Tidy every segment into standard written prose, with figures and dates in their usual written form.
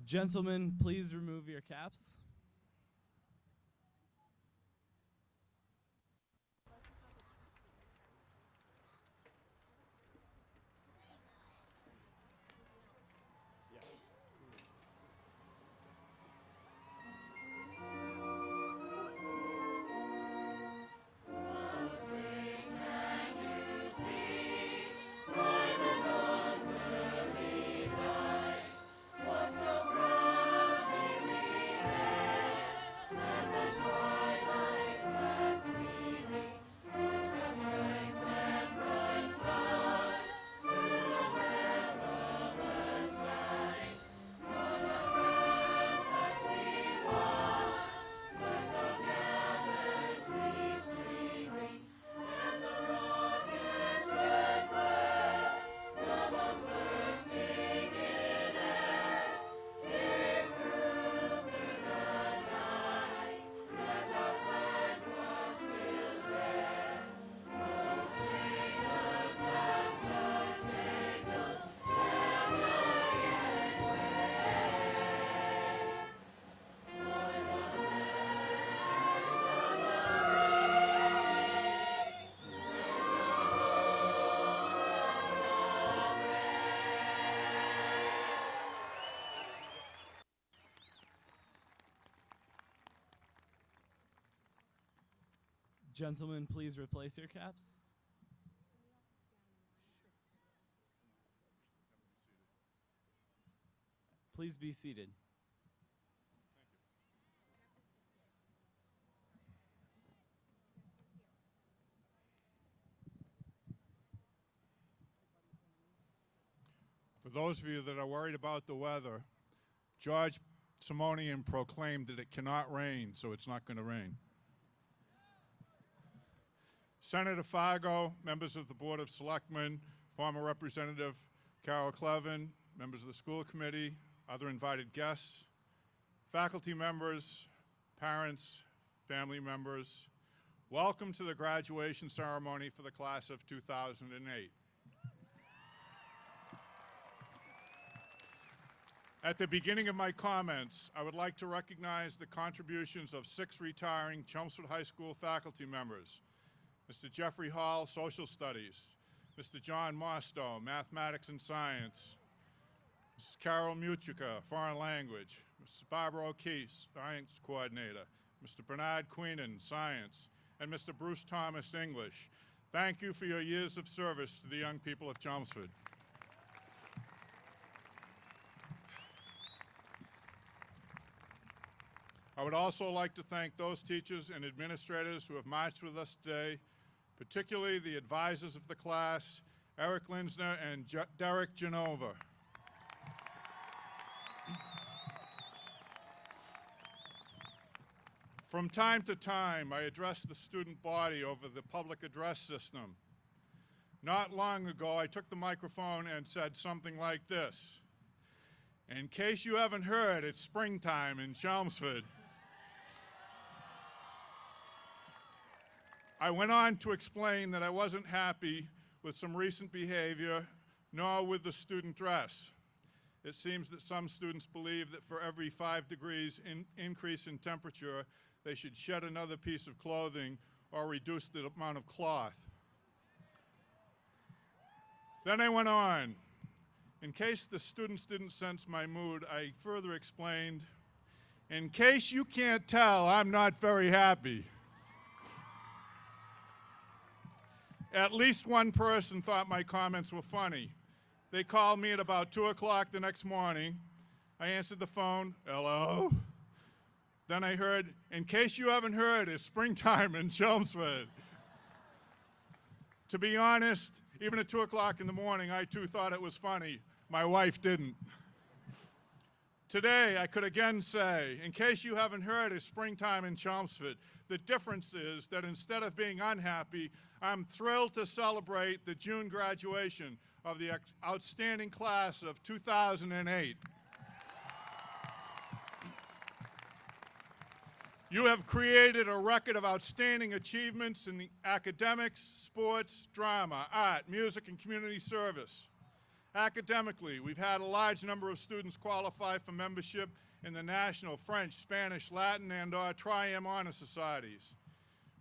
Gentlemen, please remove your caps. Gentlemen, please replace your caps. Please be seated. For those of you that are worried about the weather, George Simonian proclaimed that it cannot rain, so it's not going to rain. Senator Fargo, members of the Board of Selectmen, former Representative Carol Clevin, members of the school committee, other invited guests, faculty members, parents, family members, welcome to the graduation ceremony for the class of 2008. At the beginning of my comments, I would like to recognize the contributions of 6 retiring Chelmsford High School faculty members. Mr. Jeffrey Hall, Social Studies. Mr. John Mostow, Mathematics and Science. Mrs. Carol Muchika, Foreign Language. Mrs. Barbara O'Keefe, Science Coordinator. Mr. Bernard Queenan, Science. And Mr. Bruce Thomas, English. Thank you for your years of service to the young people of Chelmsford. I would also like to thank those teachers and administrators who have marched with us today, particularly the advisors of the class, Eric Linsner and Derek Genova. From time to time, I address the student body over the public address system. Not long ago, I took the microphone and said something like this. In case you haven't heard, it's springtime in Chelmsford. I went on to explain that I wasn't happy with some recent behavior, nor with the student dress. It seems that some students believe that for every 5 degrees increase in temperature, they should shed another piece of clothing or reduce the amount of cloth. Then I went on. In case the students didn't sense my mood, I further explained, in case you can't tell, I'm not very happy. At least one person thought my comments were funny. They called me at about 2 o'clock the next morning. I answered the phone, hello? Then I heard, in case you haven't heard, it's springtime in Chelmsford. To be honest, even at 2 o'clock in the morning, I too thought it was funny. My wife didn't. Today, I could again say, in case you haven't heard, it's springtime in Chelmsford. The difference is that instead of being unhappy, I'm thrilled to celebrate the June graduation of the outstanding class of 2008. You have created a record of outstanding achievements in the academics, sports, drama, art, music, and community service. Academically, we've had a large number of students qualify for membership in the National, French, Spanish, Latin, and/or Tri-M honor societies.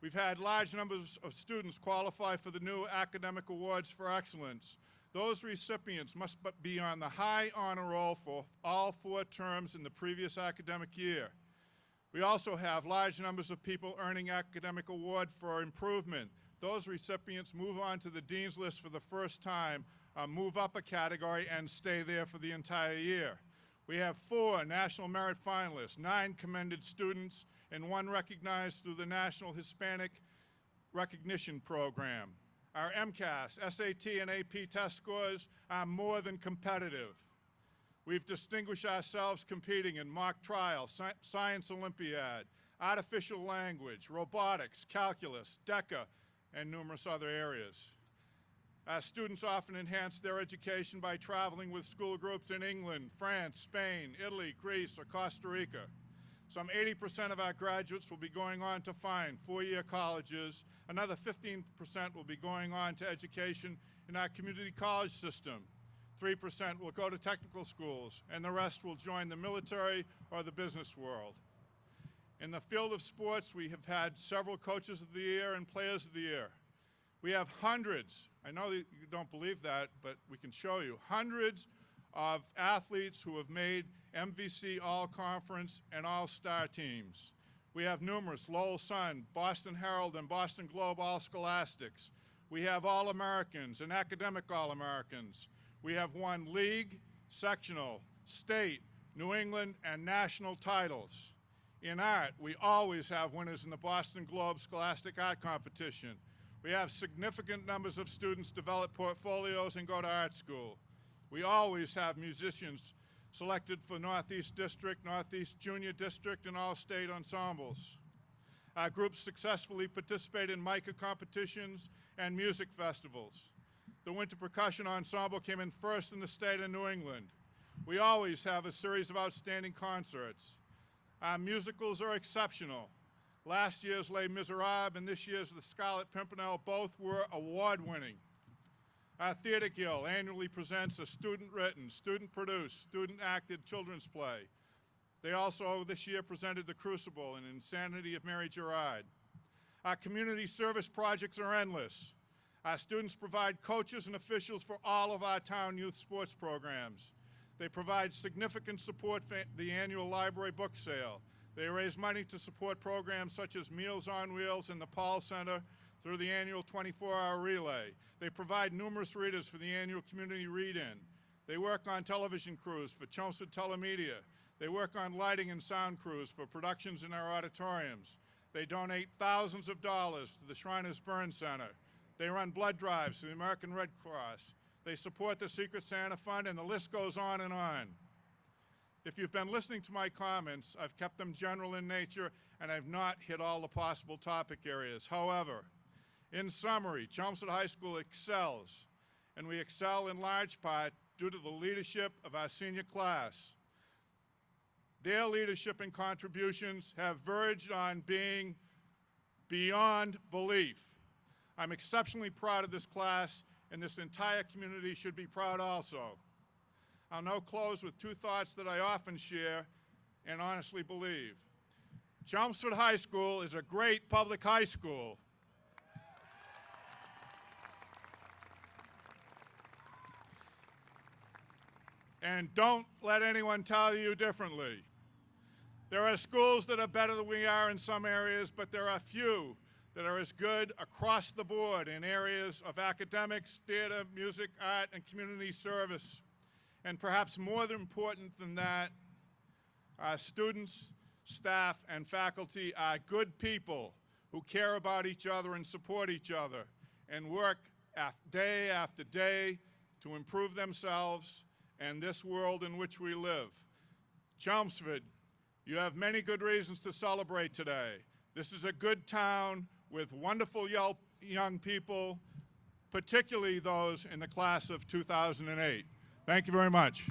We've had large numbers of students qualify for the new Academic Awards for Excellence. Those recipients must be on the high honor roll for all 4 terms in the previous academic year. We also have large numbers of people earning Academic Award for Improvement. Those recipients move on to the Dean's List for the first time, move up a category, and stay there for the entire year. We have 4 National Merit finalists, 9 commended students, and 1 recognized through the National Hispanic Recognition Program. Our MCAS, SAT, and AP test scores are more than competitive. We've distinguished ourselves competing in mock trial, science Olympiad, artificial language, robotics, calculus, DECA, and numerous other areas. Our students often enhance their education by traveling with school groups in England, France, Spain, Italy, Greece, or Costa Rica. Some 80% of our graduates will be going on to fine 4-year colleges. Another 15% will be going on to education in our community college system. 3% will go to technical schools, and the rest will join the military or the business world. In the field of sports, we have had several Coaches of the Year and Players of the Year. We have hundreds, I know that you don't believe that, but we can show you, hundreds of athletes who have made MVC All-Conference and All-Star teams. We have numerous Lowell Sun, Boston Herald, and Boston Globe All-Scholastics. We have All-Americans and Academic All-Americans. We have won league, sectional, state, New England, and national titles. In art, we always have winners in the Boston Globe Scholastic Art Competition. We have significant numbers of students develop portfolios and go to art school. We always have musicians selected for Northeast District, Northeast Junior District, and all-state ensembles. Our groups successfully participate in MICA competitions and music festivals. The Winter Percussion Ensemble came in first in the state of New England. We always have a series of outstanding concerts. Our musicals are exceptional. Last year's Les Miserables and this year's The Scarlet Pimpernel both were award-winning. Our Theater Guild annually presents a student-written, student-produced, student-acted children's play. They also this year presented The Crucible and Insanity of Mary Gerard. Our community service projects are endless. Our students provide coaches and officials for all of our town youth sports programs. They provide significant support for the annual library book sale. They raise money to support programs such as Meals on Wheels and the Paul Center through the annual 24-hour relay. They provide numerous readers for the annual community read-in. They work on television crews for Chelmsford Telemedia. They work on lighting and sound crews for productions in our auditoriums. They donate thousands of dollars to the Shriners Burn Center. They run blood drives to the American Red Cross. They support the Secret Santa Fund, and the list goes on and on. If you've been listening to my comments, I've kept them general in nature, and I've not hit all the possible topic areas. However, in summary, Chelmsford High School excels, and we excel in large part due to the leadership of our senior class. Their leadership and contributions have verged on being beyond belief. I'm exceptionally proud of this class, and this entire community should be proud also. I'll now close with 2 thoughts that I often share and honestly believe. Chelmsford High School is a great public high school. And don't let anyone tell you differently. There are schools that are better than we are in some areas, but there are few that are as good across the board in areas of academics, theater, music, art, and community service. And perhaps more important than that, our students, staff, and faculty are good people who care about each other and support each other and work day after day to improve themselves and this world in which we live. Chelmsford, you have many good reasons to celebrate today. This is a good town with wonderful young people, particularly those in the class of 2008. Thank you very much.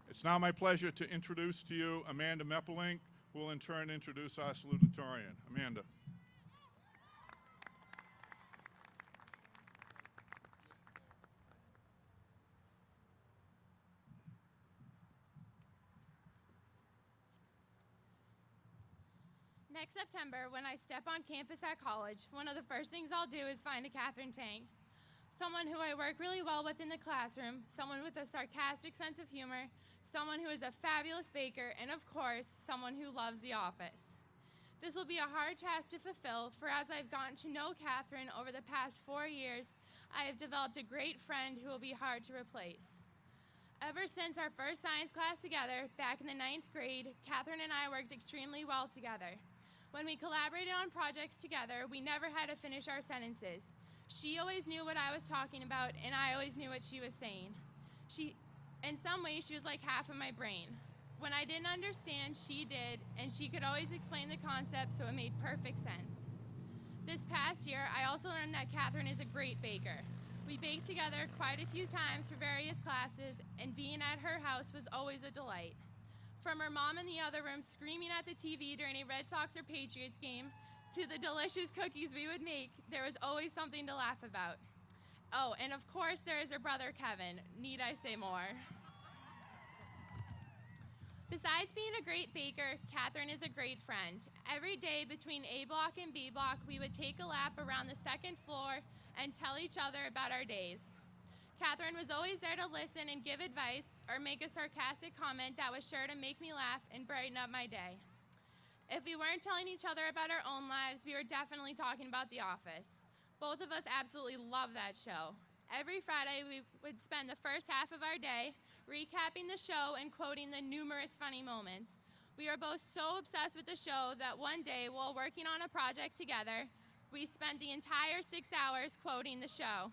It's now my pleasure to introduce to you Amanda Meppelink, who will in turn introduce our salutatorian. Amanda. Next September, when I step on campus at college, one of the first things I'll do is find a Catherine Tang. Someone who I work really well with in the classroom, someone with a sarcastic sense of humor, someone who is a fabulous baker, and of course, someone who loves the office. This will be a hard task to fulfill, for as I've gotten to know Catherine over the past 4 years, I have developed a great friend who will be hard to replace. Ever since our first science class together, back in the 9th grade, Catherine and I worked extremely well together. When we collaborated on projects together, we never had to finish our sentences. She always knew what I was talking about, and I always knew what she was saying. In some ways, she was like half of my brain. When I didn't understand, she did, and she could always explain the concept so it made perfect sense. This past year, I also learned that Catherine is a great baker. We baked together quite a few times for various classes, and being at her house was always a delight. From her mom in the other room screaming at the TV during a Red Sox or Patriots game, to the delicious cookies we would make, there was always something to laugh about. Oh, and of course there is her brother Kevin. Need I say more? Besides being a great baker, Catherine is a great friend. Every day between A block and B block, we would take a lap around the second floor and tell each other about our days. Catherine was always there to listen and give advice or make a sarcastic comment that was sure to make me laugh and brighten up my day. If we weren't telling each other about our own lives, we were definitely talking about The Office. Both of us absolutely love that show. Every Friday, we would spend the first half of our day recapping the show and quoting the numerous funny moments. We were both so obsessed with the show that one day, while working on a project together, we spent the entire 6 hours quoting the show.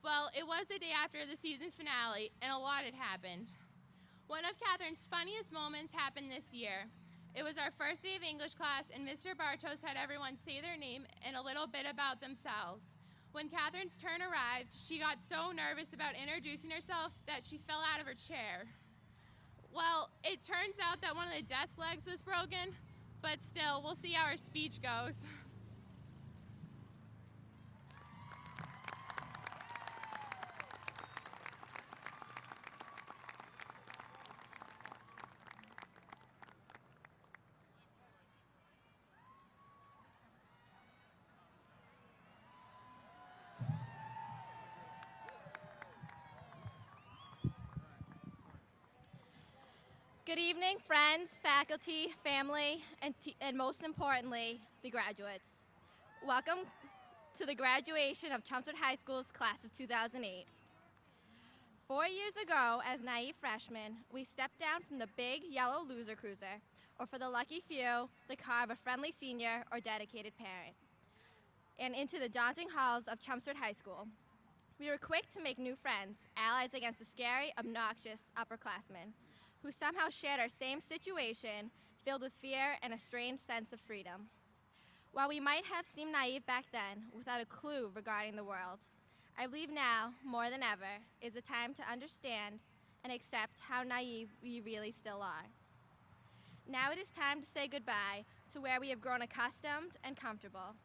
Well, it was the day after the season finale, and a lot had happened. One of Catherine's funniest moments happened this year. It was our first day of English class, and Mr. Bartos had everyone say their name and a little bit about themselves. When Catherine's turn arrived, she got so nervous about introducing herself that she fell out of her chair. Well, it turns out that one of the desk legs was broken, but still, we'll see how her speech goes. Good evening, friends, faculty, family, and most importantly, the graduates. Welcome to the graduation of Chelmsford High School's class of 2008. 4 years ago, as naive freshmen, we stepped down from the big yellow loser cruiser, or for the lucky few, the car of a friendly senior or dedicated parent, and into the daunting halls of Chelmsford High School. We were quick to make new friends, allies against the scary, obnoxious upperclassmen, who somehow shared our same situation, filled with fear and a strange sense of freedom. While we might have seemed naive back then, without a clue regarding the world, I believe now, more than ever, is the time to understand and accept how naive we really still are. Now it is time to say goodbye to where we have grown accustomed and comfortable.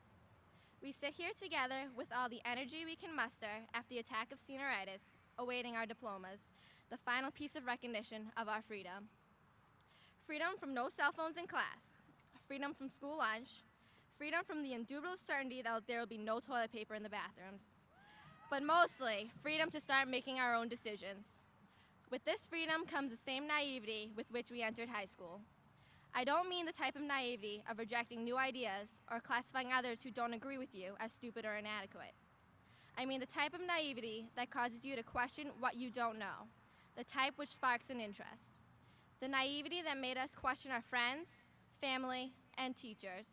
We sit here together with all the energy we can muster after the attack of senioritis, awaiting our diplomas, the final piece of recognition of our freedom. Freedom from no cell phones in class, freedom from school lunch, freedom from the indubitable certainty that there will be no toilet paper in the bathrooms, but mostly freedom to start making our own decisions. With this freedom comes the same naivety with which we entered high school. I don't mean the type of naivety of rejecting new ideas or classifying others who don't agree with you as stupid or inadequate. I mean the type of naivety that causes you to question what you don't know, the type which sparks an interest. The naivety that made us question our friends, family, and teachers,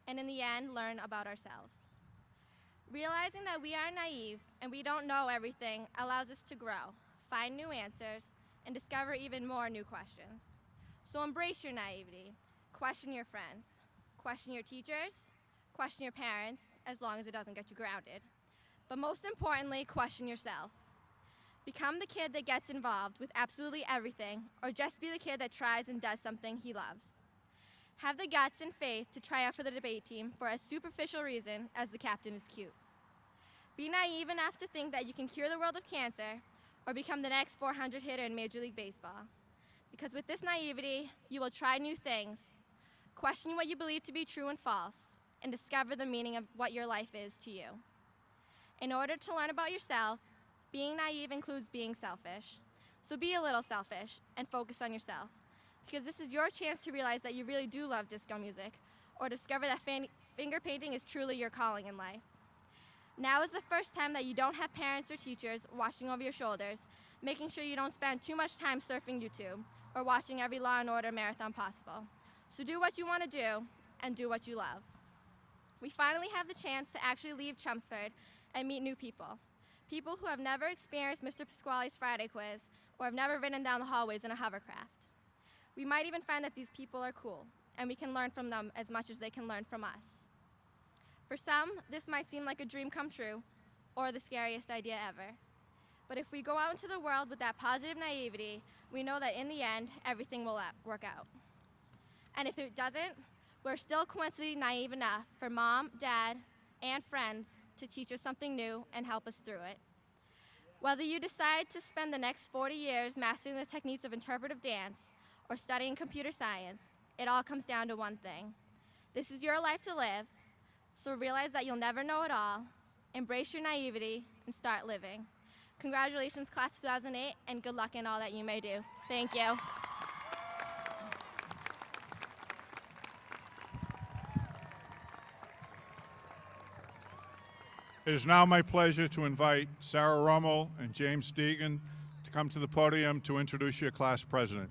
and in the end, learn about ourselves. Realizing that we are naive and we don't know everything allows us to grow, find new answers, and discover even more new questions. So embrace your naivety, question your friends, question your teachers, question your parents, as long as it doesn't get you grounded. But most importantly, question yourself. Become the kid that gets involved with absolutely everything, or just be the kid that tries and does something he loves. Have the guts and faith to try out for the debate team for as superficial reason as the captain is cute. Be naive enough to think that you can cure the world of cancer or become the next 400 hitter in Major League Baseball. Because with this naivety, you will try new things, Question what you believe to be true and false, and discover the meaning of what your life is to you. In order to learn about yourself, being naive includes being selfish. So be a little selfish and focus on yourself, because this is your chance to realize that you really do love disco music, or discover that finger painting is truly your calling in life. Now is the first time that you don't have parents or teachers watching over your shoulders, making sure you don't spend too much time surfing YouTube or watching every Law & Order marathon possible. So do what you want to do and do what you love. We finally have the chance to actually leave Chelmsford and meet new people. People who have never experienced Mr. Pasquale's Friday quiz or have never ridden down the hallways in a hovercraft. We might even find that these people are cool, and we can learn from them as much as they can learn from us. For some, this might seem like a dream come true, or the scariest idea ever. But if we go out into the world with that positive naivety, we know that in the end, everything will work out. And if it doesn't, we're still coincidentally naive enough for mom, dad, and friends to teach us something new and help us through it. Whether you decide to spend the next 40 years mastering the techniques of interpretive dance or studying computer science, it all comes down to one thing. This is your life to live, so realize that you'll never know it all, embrace your naivety, and start living. Congratulations, class 2008, and good luck in all that you may do. Thank you. It is now my pleasure to invite Sarah Rummel and James Deegan to come to the podium to introduce your class president.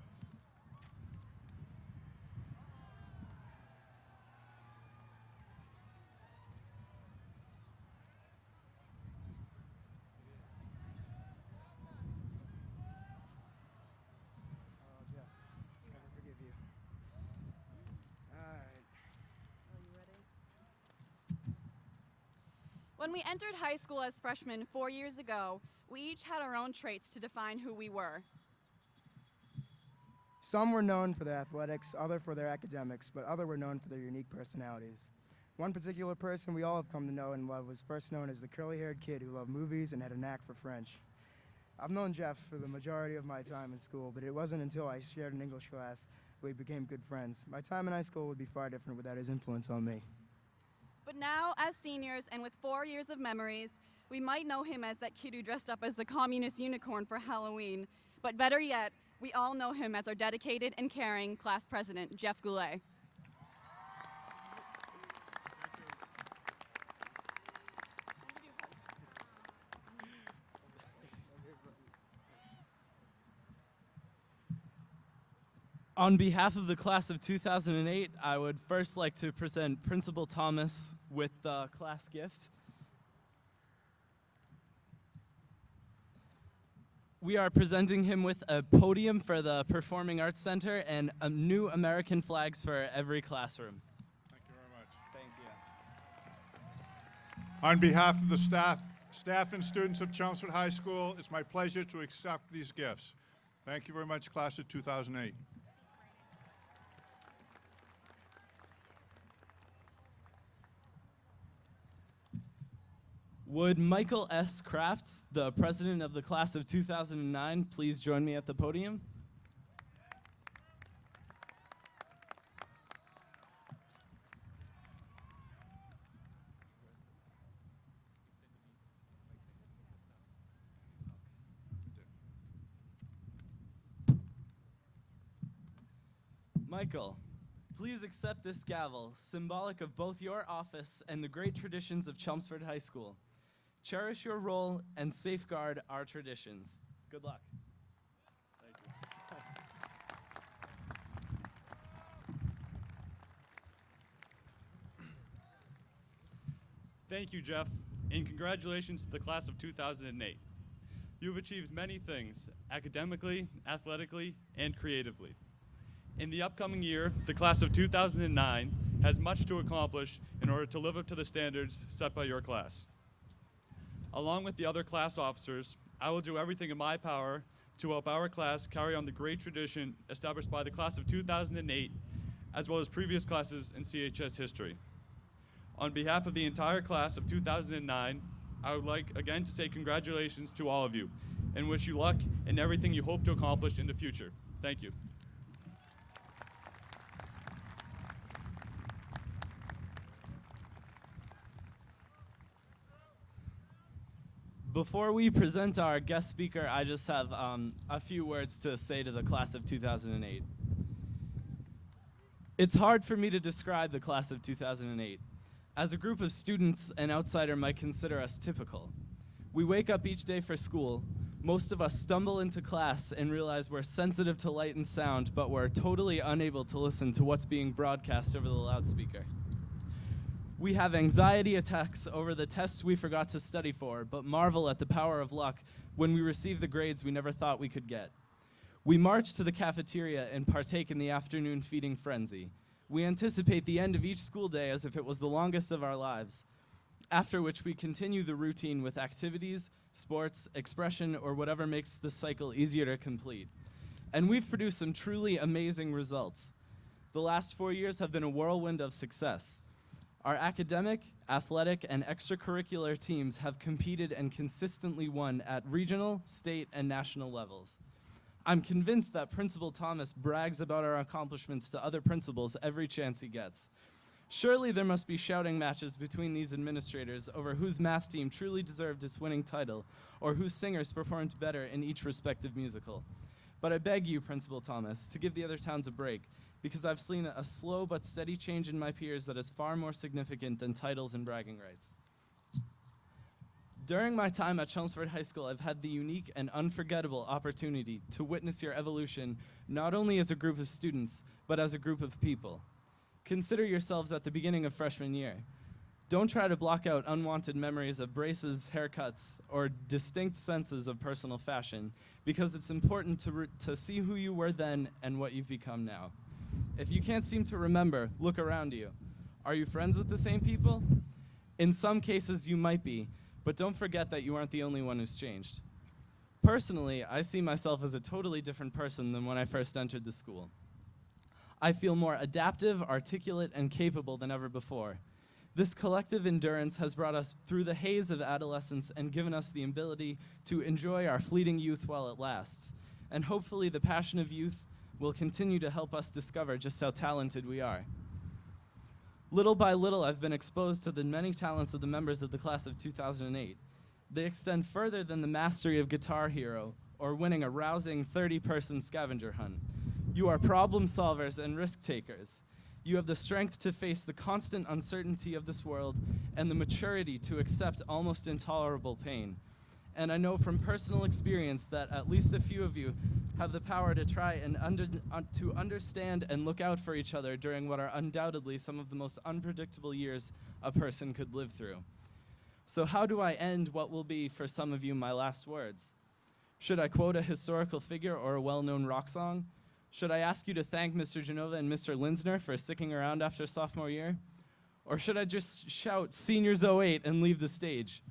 When we entered high school as freshmen 4 years ago, we each had our own traits to define who we were. Some were known for their athletics, other for their academics, but other were known for their unique personalities. One particular person we all have come to know and love was first known as the curly-haired kid who loved movies and had a knack for French. I've known Jeff for the majority of my time in school, but it wasn't until I shared an English class we became good friends. My time in high school would be far different without his influence on me. But now, as seniors and with 4 years of memories, we might know him as that kid who dressed up as the communist unicorn for Halloween. But better yet, we all know him as our dedicated and caring class president, Jeff Goulet. On behalf of the class of 2008, I would first like to present Principal Thomas with the class gift. We are presenting him with a podium for the Performing Arts Center and new American flags for every classroom. Thank you very much. Thank you. On behalf of the staff and students of Chelmsford High School, it's my pleasure to accept these gifts. Thank you very much, class of 2008. Would Michael S. Crafts, the president of the class of 2009, please join me at the podium? Michael, please accept this gavel, symbolic of both your office and the great traditions of Chelmsford High School. Cherish your role and safeguard our traditions. Good luck. Thank you. Thank you, Jeff, and congratulations to the class of 2008. You've achieved many things, academically, athletically, and creatively. In the upcoming year, the class of 2009 has much to accomplish in order to live up to the standards set by your class. Along with the other class officers, I will do everything in my power to help our class carry on the great tradition established by the class of 2008, as well as previous classes in CHS history. On behalf of the entire class of 2009, I would like again to say congratulations to all of you and wish you luck in everything you hope to accomplish in the future. Thank you. Before we present our guest speaker, I just have a few words to say to the class of 2008. It's hard for me to describe the class of 2008. As a group of students, an outsider might consider us typical. We wake up each day for school. Most of us stumble into class and realize we're sensitive to light and sound, but we're totally unable to listen to what's being broadcast over the loudspeaker. We have anxiety attacks over the tests we forgot to study for, but marvel at the power of luck when we receive the grades we never thought we could get. We march to the cafeteria and partake in the afternoon feeding frenzy. We anticipate the end of each school day as if it was the longest of our lives, after which we continue the routine with activities, sports, expression, or whatever makes the cycle easier to complete. And we've produced some truly amazing results. The last 4 years have been a whirlwind of success. Our academic, athletic, and extracurricular teams have competed and consistently won at regional, state, and national levels. I'm convinced that Principal Thomas brags about our accomplishments to other principals every chance he gets. Surely there must be shouting matches between these administrators over whose math team truly deserved its winning title, or whose singers performed better in each respective musical. But I beg you, Principal Thomas, to give the other towns a break, because I've seen a slow but steady change in my peers that is far more significant than titles and bragging rights. During my time at Chelmsford High School, I've had the unique and unforgettable opportunity to witness your evolution, not only as a group of students, but as a group of people. Consider yourselves at the beginning of freshman year. Don't try to block out unwanted memories of braces, haircuts, or distinct senses of personal fashion, because it's important to see who you were then and what you've become now. If you can't seem to remember, look around you. Are you friends with the same people? In some cases, you might be, but don't forget that you aren't the only one who's changed. Personally, I see myself as a totally different person than when I first entered the school. I feel more adaptive, articulate, and capable than ever before. This collective endurance has brought us through the haze of adolescence and given us the ability to enjoy our fleeting youth while it lasts. And hopefully the passion of youth will continue to help us discover just how talented we are. Little by little, I've been exposed to the many talents of the members of the class of 2008. They extend further than the mastery of Guitar Hero or winning a rousing 30-person scavenger hunt. You are problem solvers and risk takers. You have the strength to face the constant uncertainty of this world and the maturity to accept almost intolerable pain. And I know from personal experience that at least a few of you have the power to try and to understand and look out for each other during what are undoubtedly some of the most unpredictable years a person could live through. So how do I end what will be, for some of you, my last words? Should I quote a historical figure or a well-known rock song? Should I ask you to thank Mr. Genova and Mr. Linsner for sticking around after sophomore year? Or should I just shout Seniors 08 and leave the stage?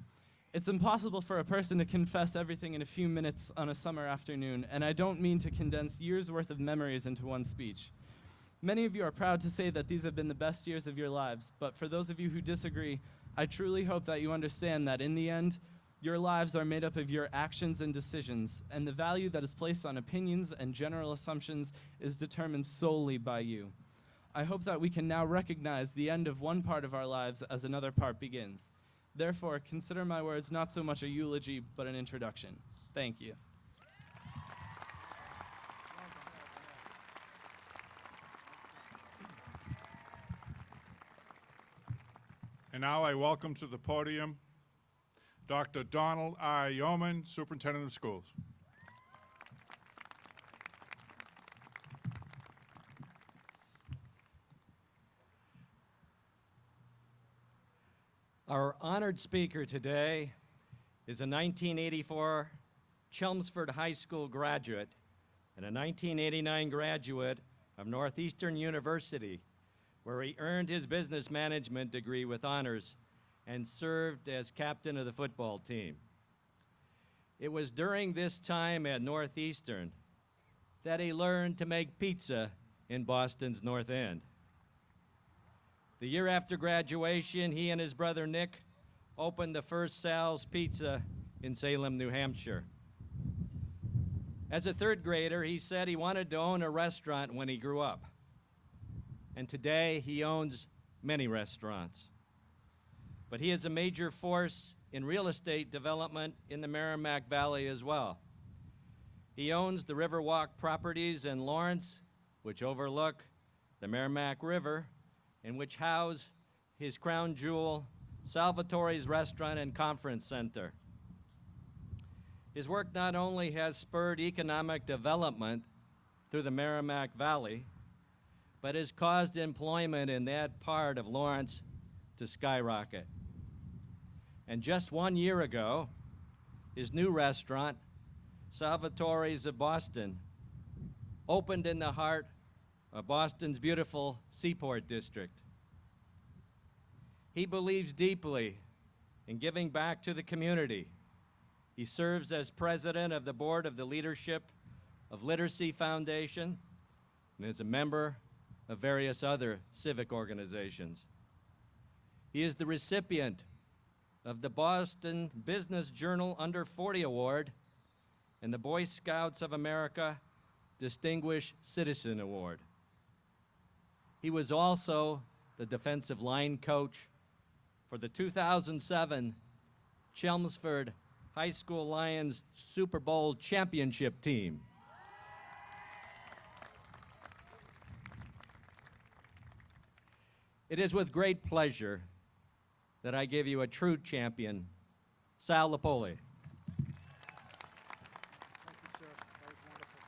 It's impossible for a person to confess everything in a few minutes on a summer afternoon, and I don't mean to condense years' worth of memories into one speech. Many of you are proud to say that these have been the best years of your lives, but for those of you who disagree, I truly hope that you understand that in the end, your lives are made up of your actions and decisions, and the value that is placed on opinions and general assumptions is determined solely by you. I hope that we can now recognize the end of one part of our lives as another part begins. Therefore, consider my words not so much a eulogy, but an introduction. Thank you. And now I welcome to the podium Dr. Donald I. Yeoman, Superintendent of Schools. Our honored speaker today is a 1984 Chelmsford High School graduate and a 1989 graduate of Northeastern University, where he earned his business management degree with honors and served as captain of the football team. It was during this time at Northeastern that he learned to make pizza in Boston's North End. The year after graduation, he and his brother Nick opened the first Sal's Pizza in Salem, New Hampshire. As a third grader, he said he wanted to own a restaurant when he grew up. And today, he owns many restaurants. but he is a major force in real estate development in the Merrimack Valley as well. He owns the Riverwalk properties in Lawrence, which overlook the Merrimack River, and which house his crown jewel, Salvatore's Restaurant and Conference Center. His work not only has spurred economic development through the Merrimack Valley, but has caused employment in that part of Lawrence to skyrocket. And just 1 year ago, his new restaurant, Salvatore's of Boston, opened in the heart of Boston's beautiful Seaport District. He believes deeply in giving back to the community. He serves as president of the board of the Leadership of Literacy Foundation and is a member of various other civic organizations. He is the recipient of the Boston Business Journal Under 40 Award and the Boy Scouts of America Distinguished Citizen Award. He was also the defensive line coach for the 2007 Chelmsford High School Lions Super Bowl championship team. It is with great pleasure that I give you a true champion, Sal Lapoli. Thank you, sir. That was wonderful.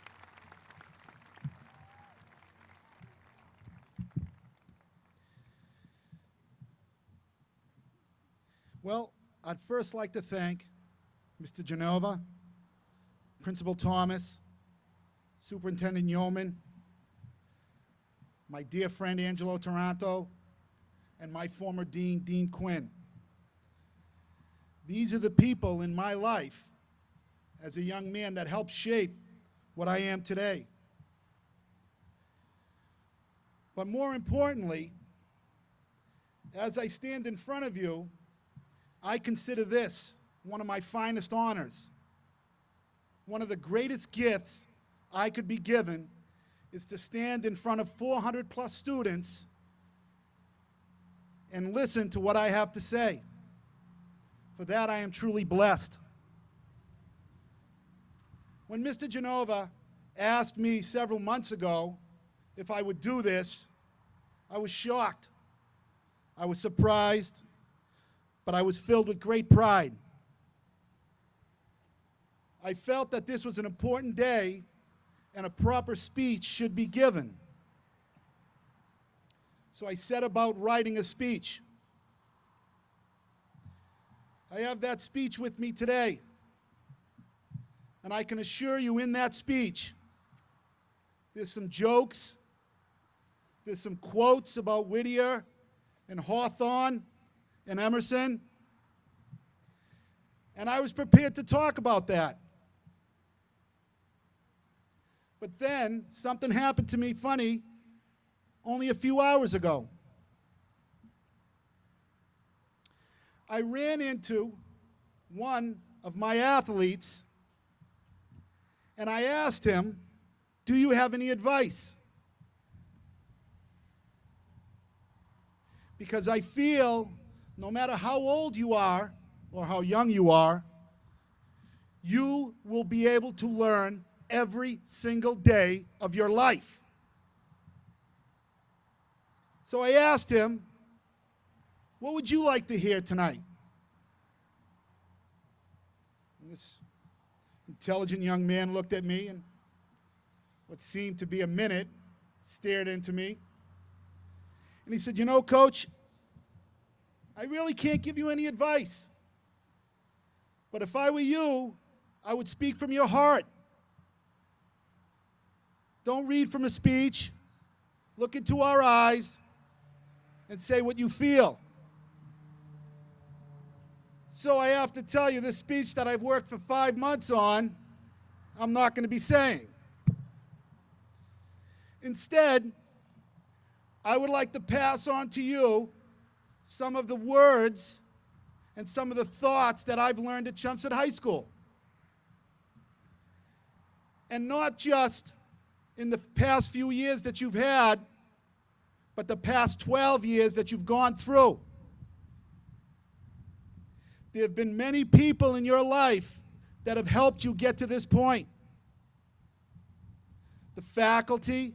Well, I'd first like to thank Mr. Genova, Principal Thomas, Superintendent Yeoman, my dear friend Angelo Taranto, and my former dean, Dean Quinn. These are the people in my life as a young man that helped shape what I am today. But more importantly, as I stand in front of you, I consider this one of my finest honors. One of the greatest gifts I could be given is to stand in front of 400 plus students and listen to what I have to say. For that, I am truly blessed. When Mr. Genova asked me several months ago if I would do this, I was shocked. I was surprised, but I was filled with great pride. I felt that this was an important day and a proper speech should be given. So I set about writing a speech. I have that speech with me today. And I can assure you in that speech, there's some jokes, there's some quotes about Whittier and Hawthorne and Emerson. And I was prepared to talk about that. But then something happened to me funny only a few hours ago. I ran into one of my athletes and I asked him, "Do you have any advice?" Because I feel no matter how old you are or how young you are, you will be able to learn every single day of your life. So I asked him, "What would you like to hear tonight?" And this intelligent young man looked at me and what seemed to be a minute stared into me. And he said, "You know, Coach, I really can't give you any advice. But if I were you, I would speak from your heart. Don't read from a speech. Look into our eyes and say what you feel." So I have to tell you, this speech that I've worked for 5 months on, I'm not going to be saying. Instead, I would like to pass on to you some of the words and some of the thoughts that I've learned at Chelmsford High School. And not just in the past few years that you've had, but the past 12 years that you've gone through. There have been many people in your life that have helped you get to this point. The faculty,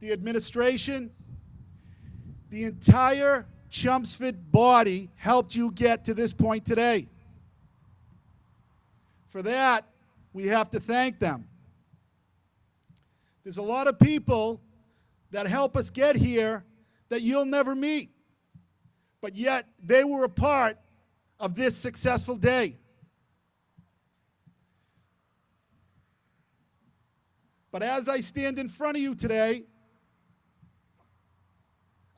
the administration, the entire Chelmsford body helped you get to this point today. For that, we have to thank them. There's a lot of people that help us get here that you'll never meet, but yet they were a part of this successful day. But as I stand in front of you today,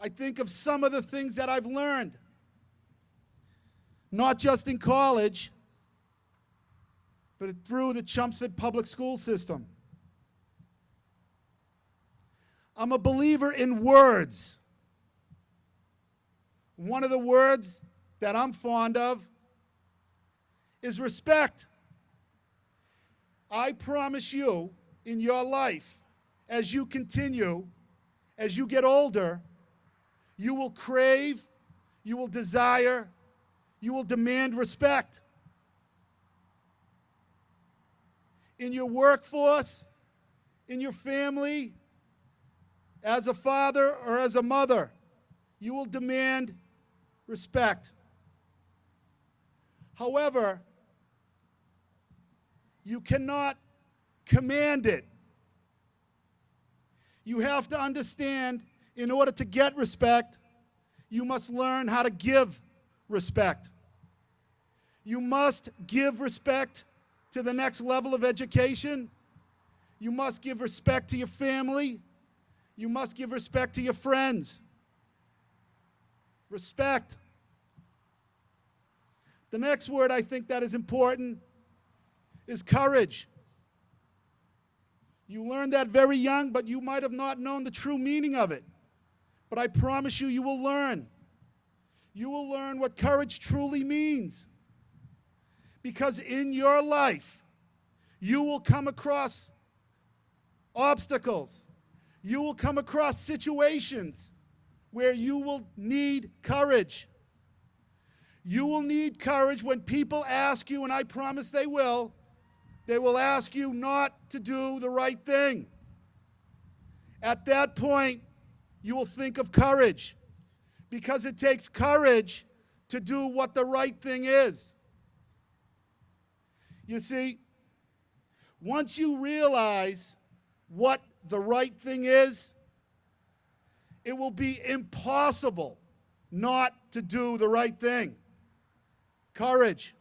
I think of some of the things that I've learned, not just in college, but through the Chelmsford public school system. I'm a believer in words. One of the words that I'm fond of is respect. I promise you, in your life, as you continue, as you get older, you will crave, you will desire, you will demand respect. In your workforce, in your family, as a father or as a mother, you will demand respect. However, you cannot command it. You have to understand, in order to get respect, you must learn how to give respect. You must give respect to the next level of education. You must give respect to your family. You must give respect to your friends. Respect. The next word I think that is important is courage. You learned that very young, but you might have not known the true meaning of it. But I promise you, you will learn. You will learn what courage truly means. Because in your life, you will come across obstacles. You will come across situations where you will need courage. You will need courage when people ask you, and I promise they will ask you not to do the right thing. At that point, you will think of courage, because it takes courage to do what the right thing is. You see, once you realize what the right thing is, it will be impossible not to do the right thing. Courage.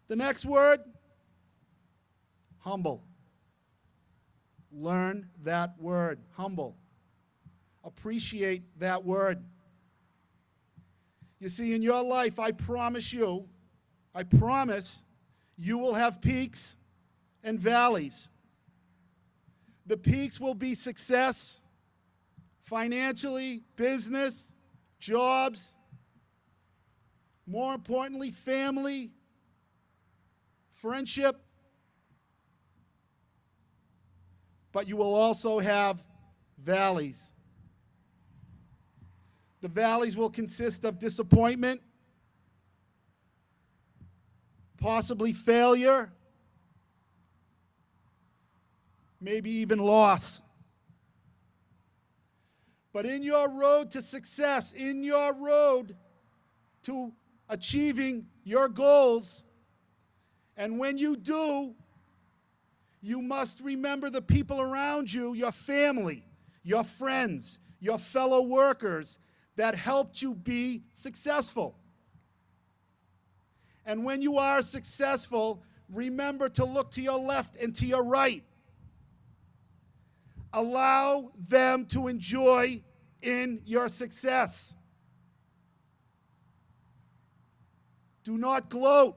The next word, humble. Learn that word, humble. Appreciate that word. You see, in your life, I promise you will have peaks and valleys. The peaks will be success, financially, business, jobs, more importantly, family, friendship. But you will also have valleys. The valleys will consist of disappointment, possibly failure, maybe even loss. But in your road to success, in your road to achieving your goals, and when you do, you must remember the people around you, your family, your friends, your fellow workers that helped you be successful. And when you are successful, remember to look to your left and to your right. Allow them to enjoy in your success. Do not gloat.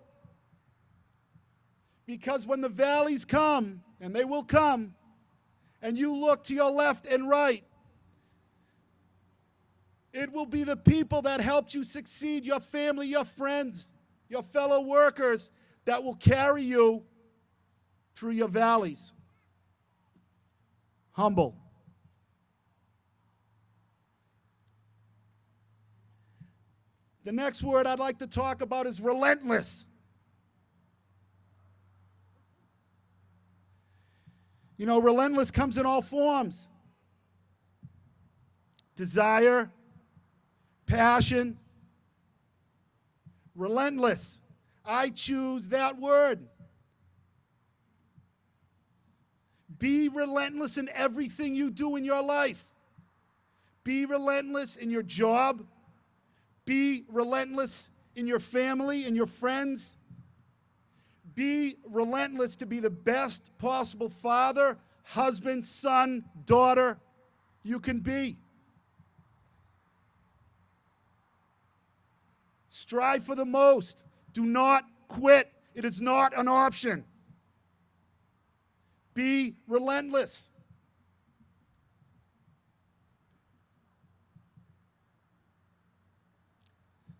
Because when the valleys come, and they will come, and you look to your left and right, it will be the people that helped you succeed, your family, your friends, your fellow workers, that will carry you through your valleys. Humble. The next word I'd like to talk about is relentless. You know, relentless comes in all forms. Desire, passion, relentless. I choose that word. Be relentless in everything you do in your life. Be relentless in your job. Be relentless in your family and your friends. Be relentless to be the best possible father, husband, son, daughter you can be. Strive for the most. Do not quit. It is not an option. Be relentless.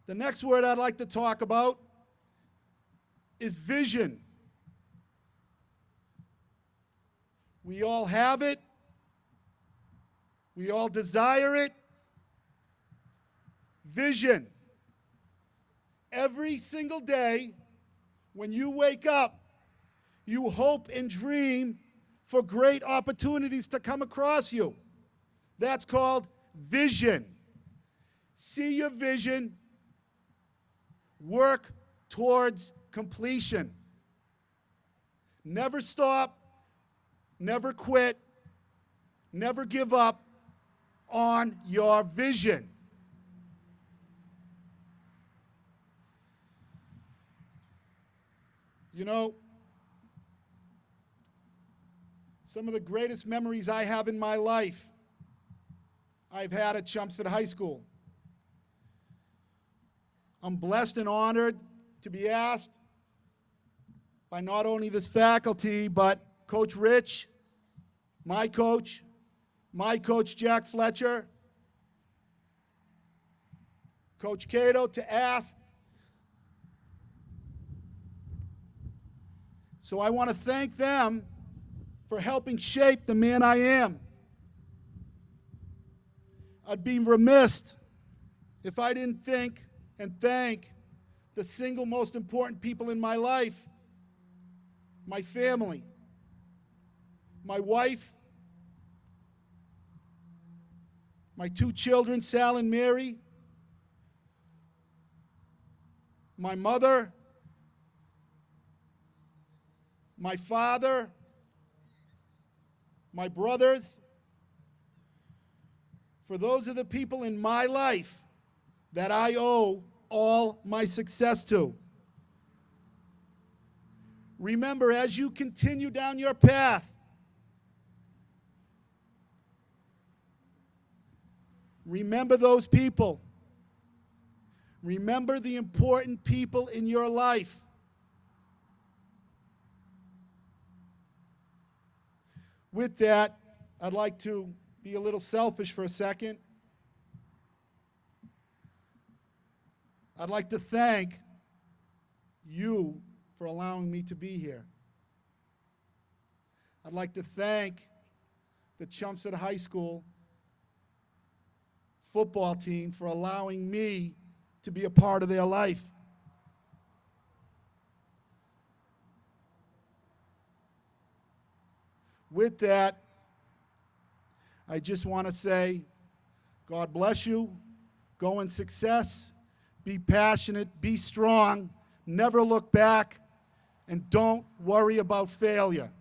The next word I'd like to talk about is vision. We all have it. We all desire it. Vision. Every single day when you wake up, you hope and dream for great opportunities to come across you. That's called vision. See your vision. Work towards completion. Never stop, never quit, never give up on your vision. You know, some of the greatest memories I have in my life, I've had at Chelmsford High School. I'm blessed and honored to be asked by not only this faculty, but Coach Rich, my coach Jack Fletcher, Coach Cato, to ask. So I want to thank them for helping shape the man I am. I'd be remiss if I didn't think and thank the single most important people in my life, my family, my wife, my two children, Sal and Mary, my mother, my father, my brothers. For those are the people in my life that I owe all my success to. Remember, as you continue down your path, remember those people. Remember the important people in your life. With that, I'd like to be a little selfish for a second. I'd like to thank you for allowing me to be here. I'd like to thank the Chelmsford High School football team for allowing me to be a part of their life. With that, I just want to say, God bless you. Go in success. Be passionate. Be strong. Never look back. And don't worry about failure.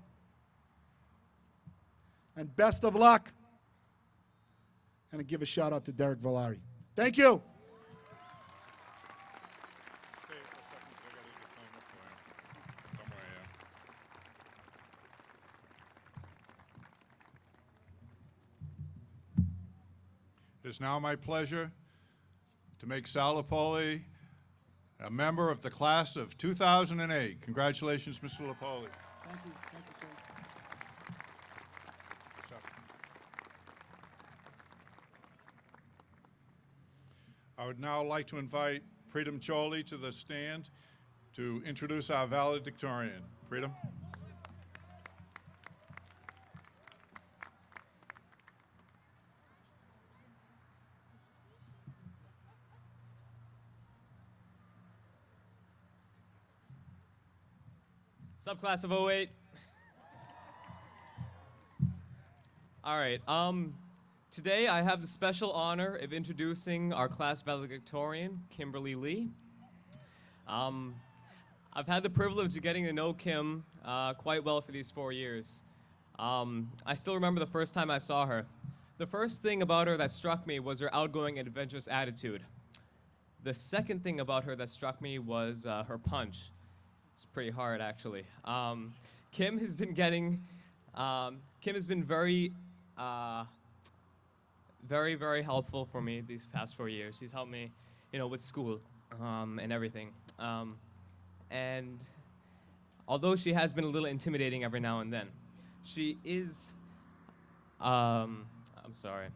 And best of luck. And I give a shout out to Derek Villari. Thank you. Stay for a second. I gotta get the phone up for you. Come right here. It is now my pleasure to make Sal Lipoli a member of the class of 2008. Congratulations, Mr. Lipoli. Thank you. Thank you, sir. I would now like to invite Preetam Choli to the stand to introduce our valedictorian. Preetam. Subclass of '08. All right. Today I have the special honor of introducing our class valedictorian, Kimberly Lee. I've had the privilege of getting to know Kim quite well for these 4 years. I still remember the first time I saw her. The first thing about her that struck me was her outgoing and adventurous attitude. The second thing about her that struck me was her punch. It's pretty hard, actually. Kim has been very, very helpful for me these past 4 years. She's helped me, with school and everything. And although she has been a little intimidating every now and then, she is, I'm sorry.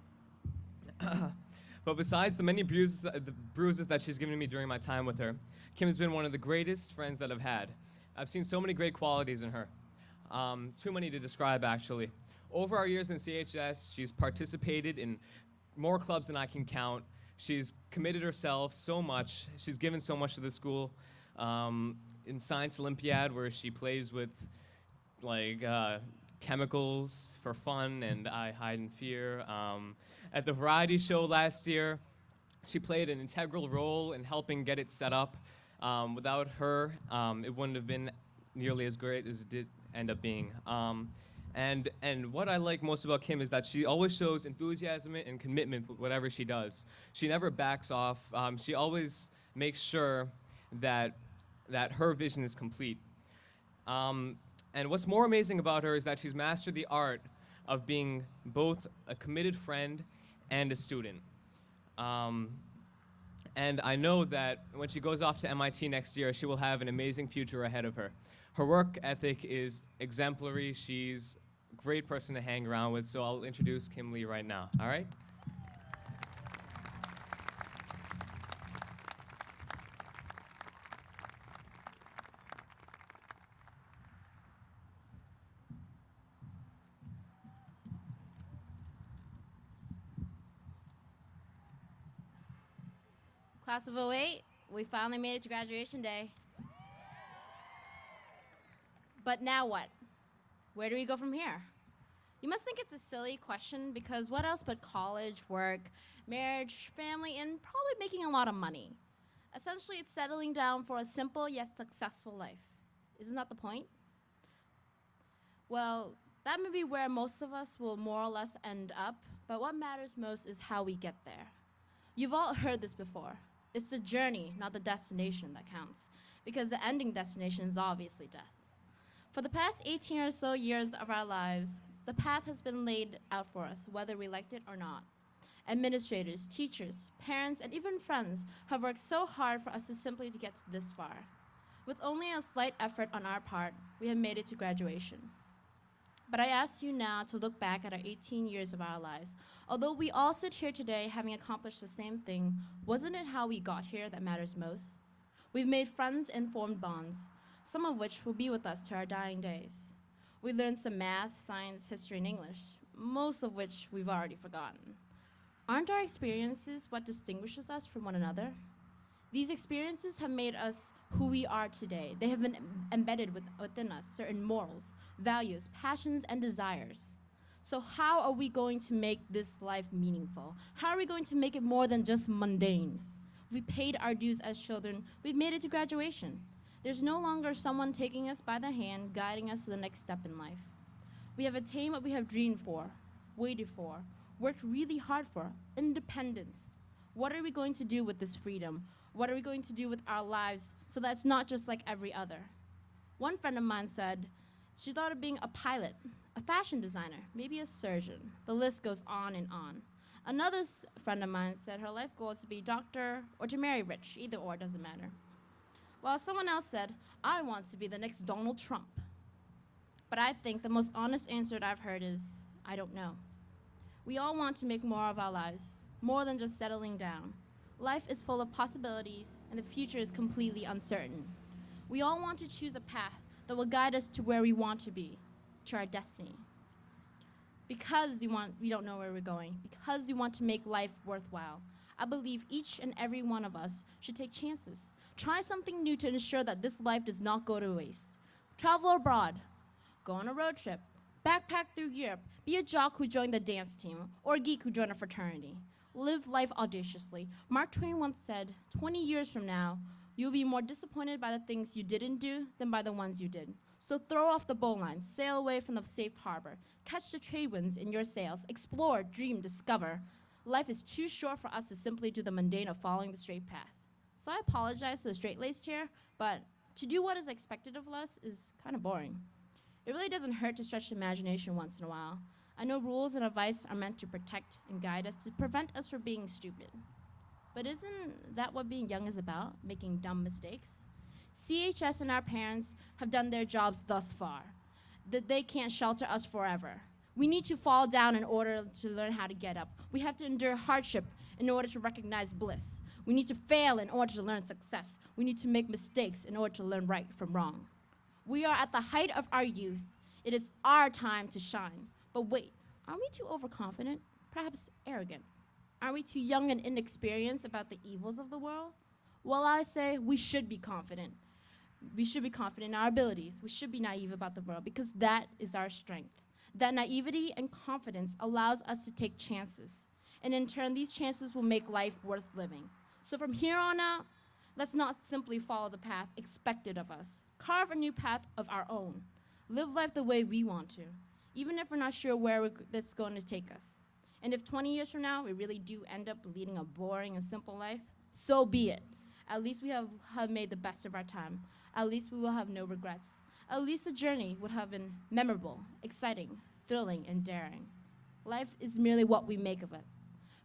But besides the many bruises that she's given me during my time with her, Kim has been one of the greatest friends that I've had. I've seen so many great qualities in her. Too many to describe, actually. Over our years in CHS, she's participated in more clubs than I can count. She's committed herself so much. She's given so much to the school. In Science Olympiad, where she plays with, chemicals for fun, and I hide in fear. At the variety show last year, she played an integral role in helping get it set up. Without her, it wouldn't have been nearly as great as it did end up being. And what I like most about Kim is that she always shows enthusiasm and commitment with whatever she does. She never backs off. She always makes sure that her vision is complete. And what's more amazing about her is that she's mastered the art of being both a committed friend and a student. And I know that when she goes off to MIT next year, she will have an amazing future ahead of her. Her work ethic is exemplary. She's a great person to hang around with, so I'll introduce Kim Lee right now, all right? Class of '08, we finally made it to graduation day. But now what? Where do we go from here? You must think it's a silly question because what else but college, work, marriage, family, and probably making a lot of money? Essentially, it's settling down for a simple yet successful life. Isn't that the point? Well, that may be where most of us will more or less end up, but what matters most is how we get there. You've all heard this before. It's the journey, not the destination, that counts, because the ending destination is obviously death. For the past 18 or so years of our lives, the path has been laid out for us, whether we liked it or not. Administrators, teachers, parents, and even friends have worked so hard for us to simply get to this far. With only a slight effort on our part, we have made it to graduation. But I ask you now to look back at our 18 years of our lives. Although we all sit here today having accomplished the same thing, wasn't it how we got here that matters most? We've made friends and formed bonds, some of which will be with us to our dying days. We learned some math, science, history, and English, most of which we've already forgotten. Aren't our experiences what distinguishes us from one another? These experiences have made us who we are today. They have been embedded within us certain morals, values, passions, and desires. So how are we going to make this life meaningful? How are we going to make it more than just mundane? We paid our dues as children. We've made it to graduation. There's no longer someone taking us by the hand, guiding us to the next step in life. We have attained what we have dreamed for, waited for, worked really hard for, independence. What are we going to do with this freedom? What are we going to do with our lives so that it's not just like every other? One friend of mine said she thought of being a pilot, a fashion designer, maybe a surgeon. The list goes on and on. Another friend of mine said her life goal is to be a doctor or to marry rich. Either or, doesn't matter. While someone else said, I want to be the next Donald Trump. But I think the most honest answer that I've heard is, I don't know. We all want to make more of our lives, more than just settling down. Life is full of possibilities, and the future is completely uncertain. We all want to choose a path that will guide us to where we want to be, to our destiny. Because we don't know where we're going, because we want to make life worthwhile, I believe each and every one of us should take chances. Try something new to ensure that this life does not go to waste. Travel abroad. Go on a road trip. Backpack through Europe. Be a jock who joined the dance team or a geek who joined a fraternity. Live life audaciously. Mark Twain once said, 20 years from now, you'll be more disappointed by the things you didn't do than by the ones you did. So throw off the bowline, sail away from the safe harbor, catch the trade winds in your sails, explore, dream, discover. Life is too short for us to simply do the mundane of following the straight path. So I apologize to the straight-laced here, but to do what is expected of us is kind of boring. It really doesn't hurt to stretch the imagination once in a while. I know rules and advice are meant to protect and guide us, to prevent us from being stupid. But isn't that what being young is about, making dumb mistakes? CHS and our parents have done their jobs thus far, that they can't shelter us forever. We need to fall down in order to learn how to get up. We have to endure hardship in order to recognize bliss. We need to fail in order to learn success. We need to make mistakes in order to learn right from wrong. We are at the height of our youth. It is our time to shine. But wait, are we too overconfident? Perhaps arrogant? Are we too young and inexperienced about the evils of the world? Well, I say we should be confident. We should be confident in our abilities. We should be naive about the world because that is our strength. That naivety and confidence allows us to take chances. And in turn, these chances will make life worth living. So from here on out, let's not simply follow the path expected of us. Carve a new path of our own. Live life the way we want to, even if we're not sure where that's going to take us. And if 20 years from now, we really do end up leading a boring and simple life, so be it. At least we have made the best of our time. At least we will have no regrets. At least the journey would have been memorable, exciting, thrilling, and daring. Life is merely what we make of it.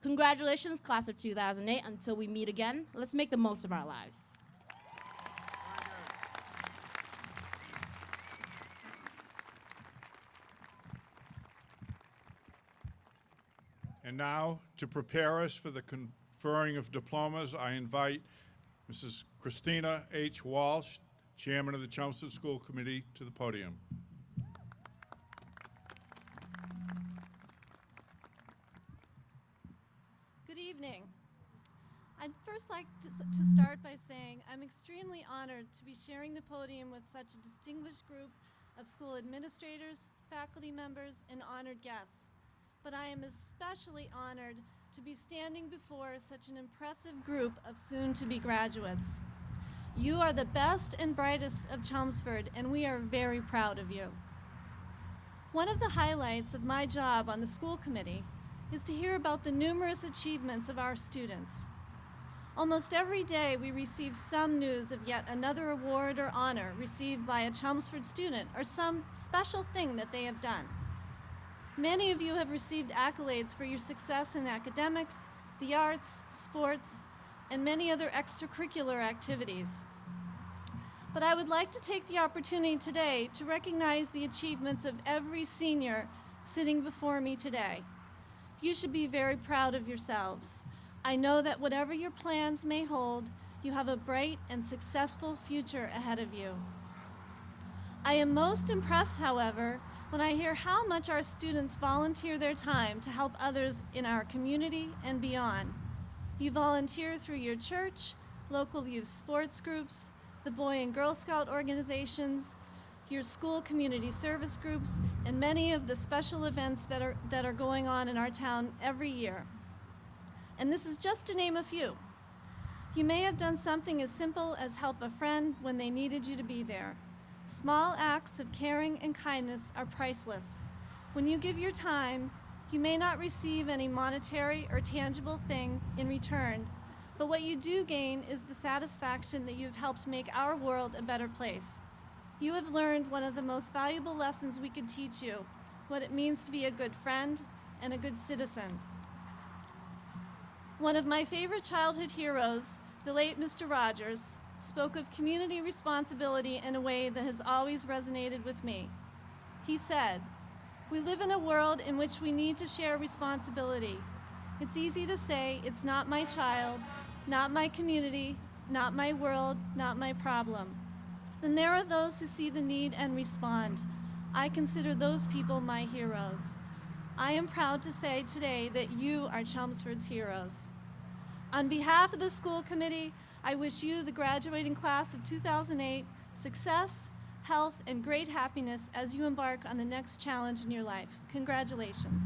Congratulations, class of 2008. Until we meet again, let's make the most of our lives. And now, to prepare us for the conferring of diplomas, I invite Mrs. Christina H. Walsh, Chairman of the Chelmsford School Committee, to the podium. Good evening. I'd first like to start by saying I'm extremely honored to be sharing the podium with such a distinguished group of school administrators, faculty members, and honored guests. But I am especially honored to be standing before such an impressive group of soon-to-be graduates. You are the best and brightest of Chelmsford, and we are very proud of you. One of the highlights of my job on the school committee is to hear about the numerous achievements of our students. Almost every day we receive some news of yet another award or honor received by a Chelmsford student or some special thing that they have done. Many of you have received accolades for your success in academics, the arts, sports, and many other extracurricular activities. But I would like to take the opportunity today to recognize the achievements of every senior sitting before me today. You should be very proud of yourselves. I know that whatever your plans may hold, you have a bright and successful future ahead of you. I am most impressed, however, when I hear how much our students volunteer their time to help others in our community and beyond. You volunteer through your church, local youth sports groups, the Boy and Girl Scout organizations, your school community service groups, and many of the special events that are going on in our town every year. And this is just to name a few. You may have done something as simple as help a friend when they needed you to be there. Small acts of caring and kindness are priceless. When you give your time, you may not receive any monetary or tangible thing in return, but what you do gain is the satisfaction that you've helped make our world a better place. You have learned one of the most valuable lessons we could teach you, what it means to be a good friend and a good citizen. One of my favorite childhood heroes, the late Mr. Rogers, spoke of community responsibility in a way that has always resonated with me. He said, "We live in a world in which we need to share responsibility. It's easy to say, it's not my child, not my community, not my world, not my problem. Then there are those who see the need and respond. I consider those people my heroes. I am proud to say today that you are Chelmsford's heroes. On behalf of the school committee, I wish you, the graduating class of 2008, success, health, and great happiness as you embark on the next challenge in your life. Congratulations.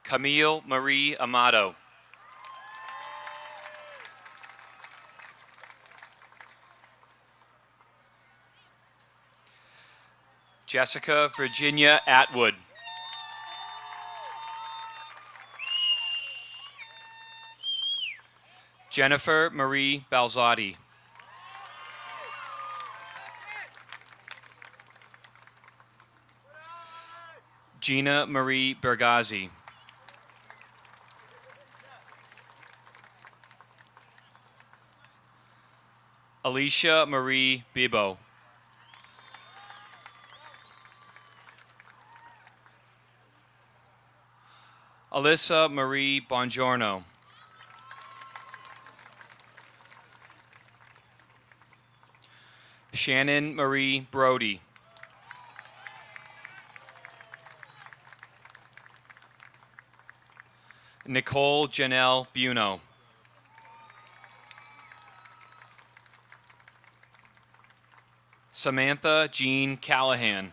Camille Marie Amato. Jessica Virginia Atwood. Jennifer Marie Balzotti. Gina Marie Bergazzi. Alicia Marie Bibo. Alyssa Marie Bongiorno. Shannon Marie Brody. Nicole Janelle Buno. Samantha Jean Callahan.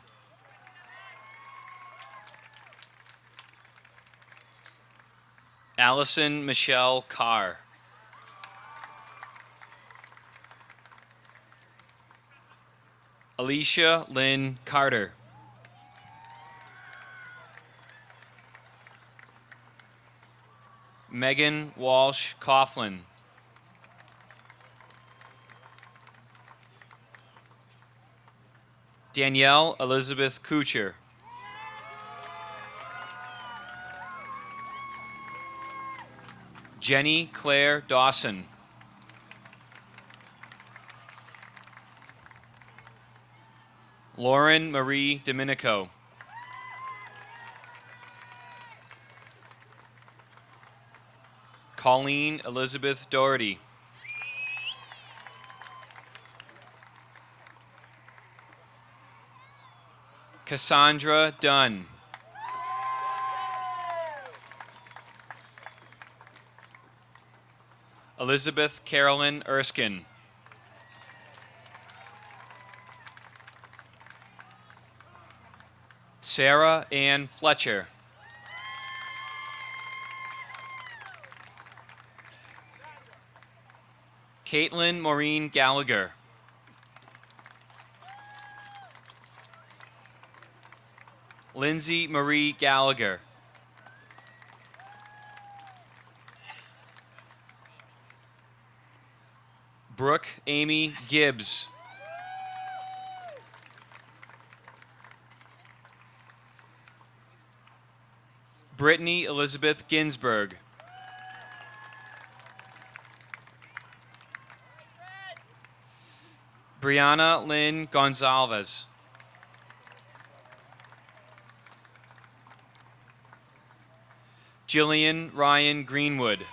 Allison Michelle Carr. Alicia Lynn Carter. Megan Walsh Coughlin. Danielle Elizabeth Kucher. Jenny Claire Dawson. Lauren Marie Domenico. Colleen Elizabeth Doherty. Cassandra Dunn. Elizabeth Carolyn Erskine. Sarah Ann Fletcher. Caitlin Maureen Gallagher. Lindsay Marie Gallagher. Brooke Amy Gibbs. Brittany Elizabeth Ginsburg. Brianna Lynn Gonzalez. Jillian Ryan Greenwood.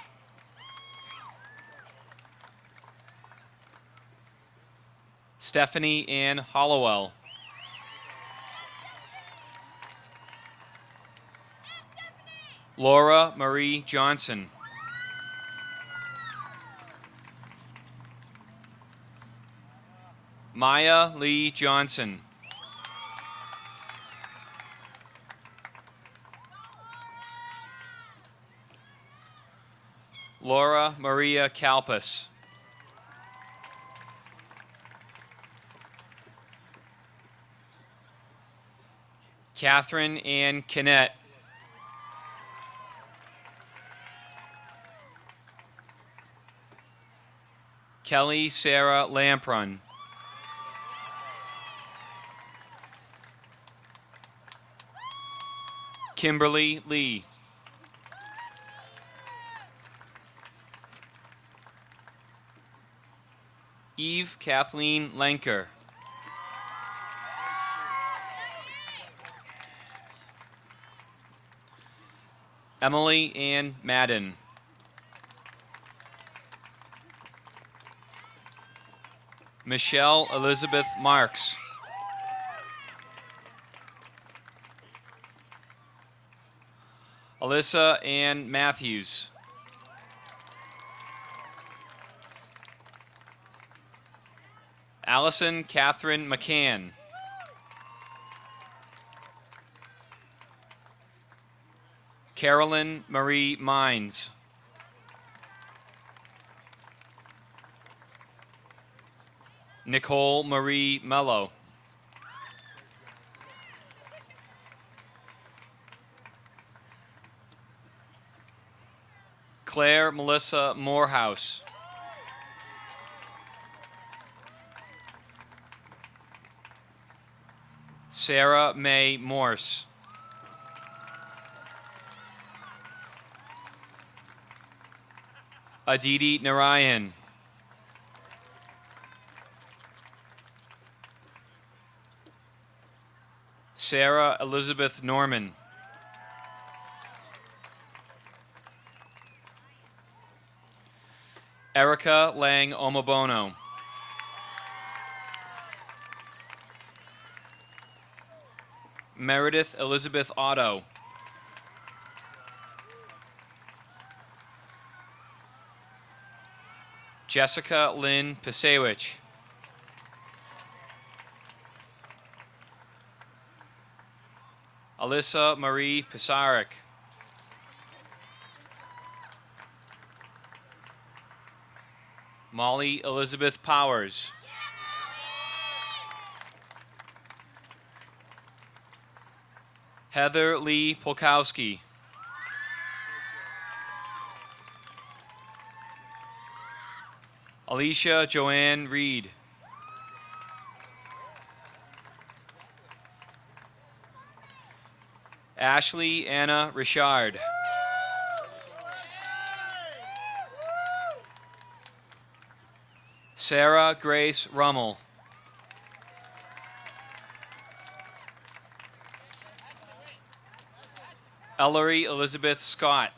Stephanie Ann Hollowell. Laura Marie Johnson. Maya Lee Johnson. Laura Maria Kalpas. Catherine Ann Kinnett. Kelly Sarah Lampron. Kimberly Lee. Eve Kathleen Lenker. Emily Ann Madden. Michelle Elizabeth Marks. Alyssa Ann Matthews. Allison Catherine McCann. Carolyn Marie Mines. Nicole Marie Mello. Claire Melissa Morehouse. Sarah May Morse. Aditi Narayan. Sarah Elizabeth Norman. Erica Lang Omobono. Meredith Elizabeth Otto. Jessica Lynn Pasewicz. Alyssa Marie Pisarik. Molly Elizabeth Powers. Heather Lee Polkowski. Alicia Joanne Reed. Ashley Anna Richard. Sarah Grace Rummel. Ellery Elizabeth Scott.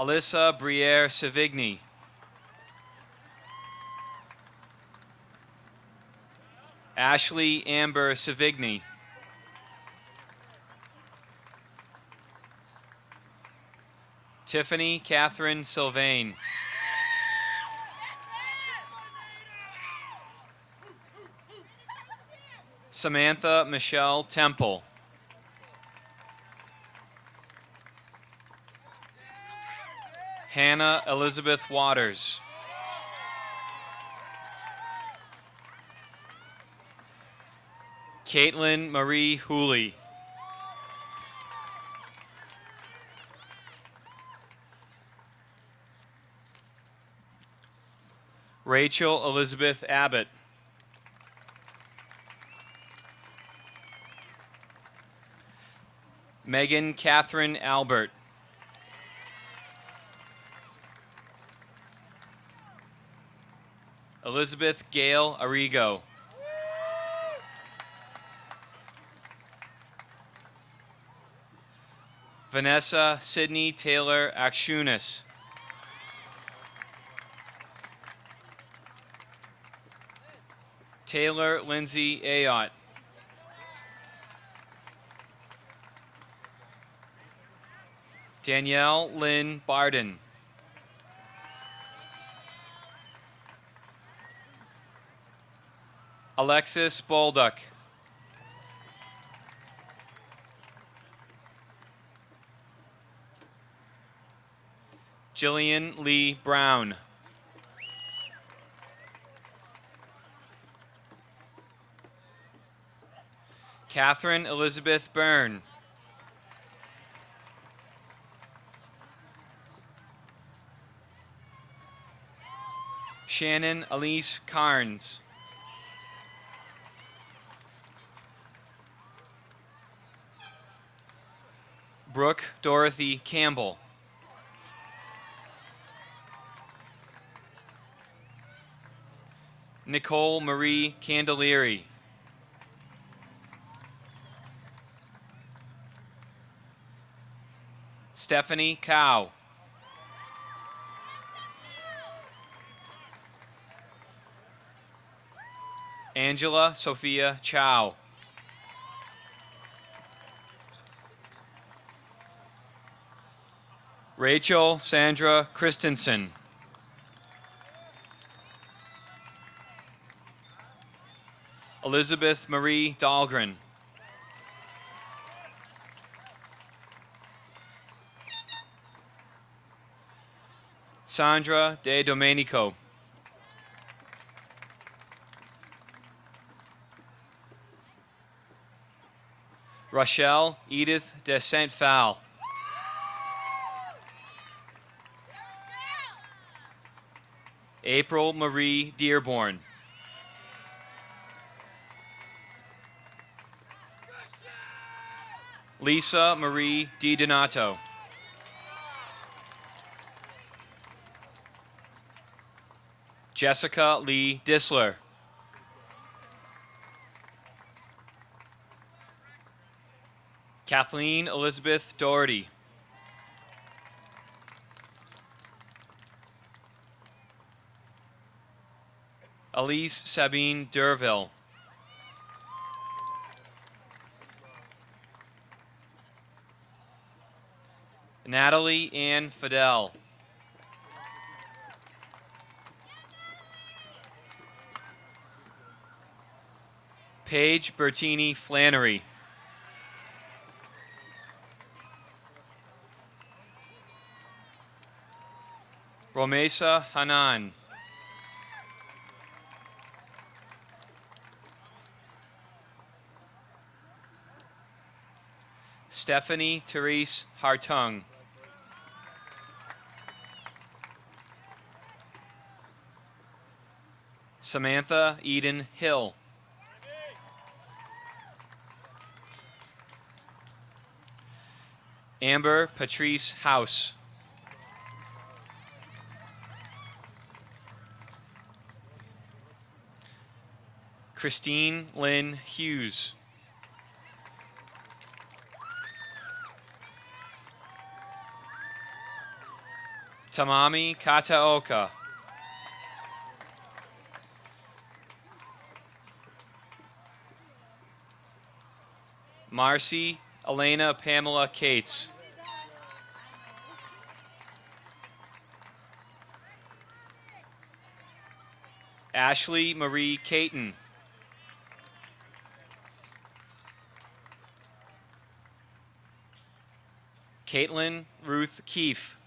Alyssa Briere Savigny. Ashley Amber Savigny. Tiffany Catherine Sylvain. Samantha Michelle Temple. Hannah Elizabeth Waters. Caitlin Marie Hooley. Rachel Elizabeth Abbott. Megan Catherine Albert. Elizabeth Gail Arrigo. Vanessa Sydney Taylor Akshunas. Taylor Lindsay Ayotte. Danielle Lynn Barden. Alexis Bolduck. Jillian Lee Brown. Catherine Elizabeth Byrne. Shannon Elise Carnes. Brooke Dorothy Campbell. Nicole Marie Candelieri. Stephanie Cow. Angela Sophia Chow. Rachel Sandra Christensen. Elizabeth Marie Dahlgren. Sandra De Domenico. Rochelle Edith de Saint Phal. April Marie Dearborn. Lisa Marie DiDonato. Jessica Lee Disler. Kathleen Elizabeth Doherty. Elise Sabine Derville. Natalie Ann Fidel. Paige Bertini Flannery. Romesa Hanan. Stephanie Therese Hartung. Samantha Eden Hill. Amber Patrice House. Christine Lynn Hughes. Tamami Kataoka. Marcy Elena Pamela Cates. Ashley Marie Caton. Caitlin Ruth Keefe.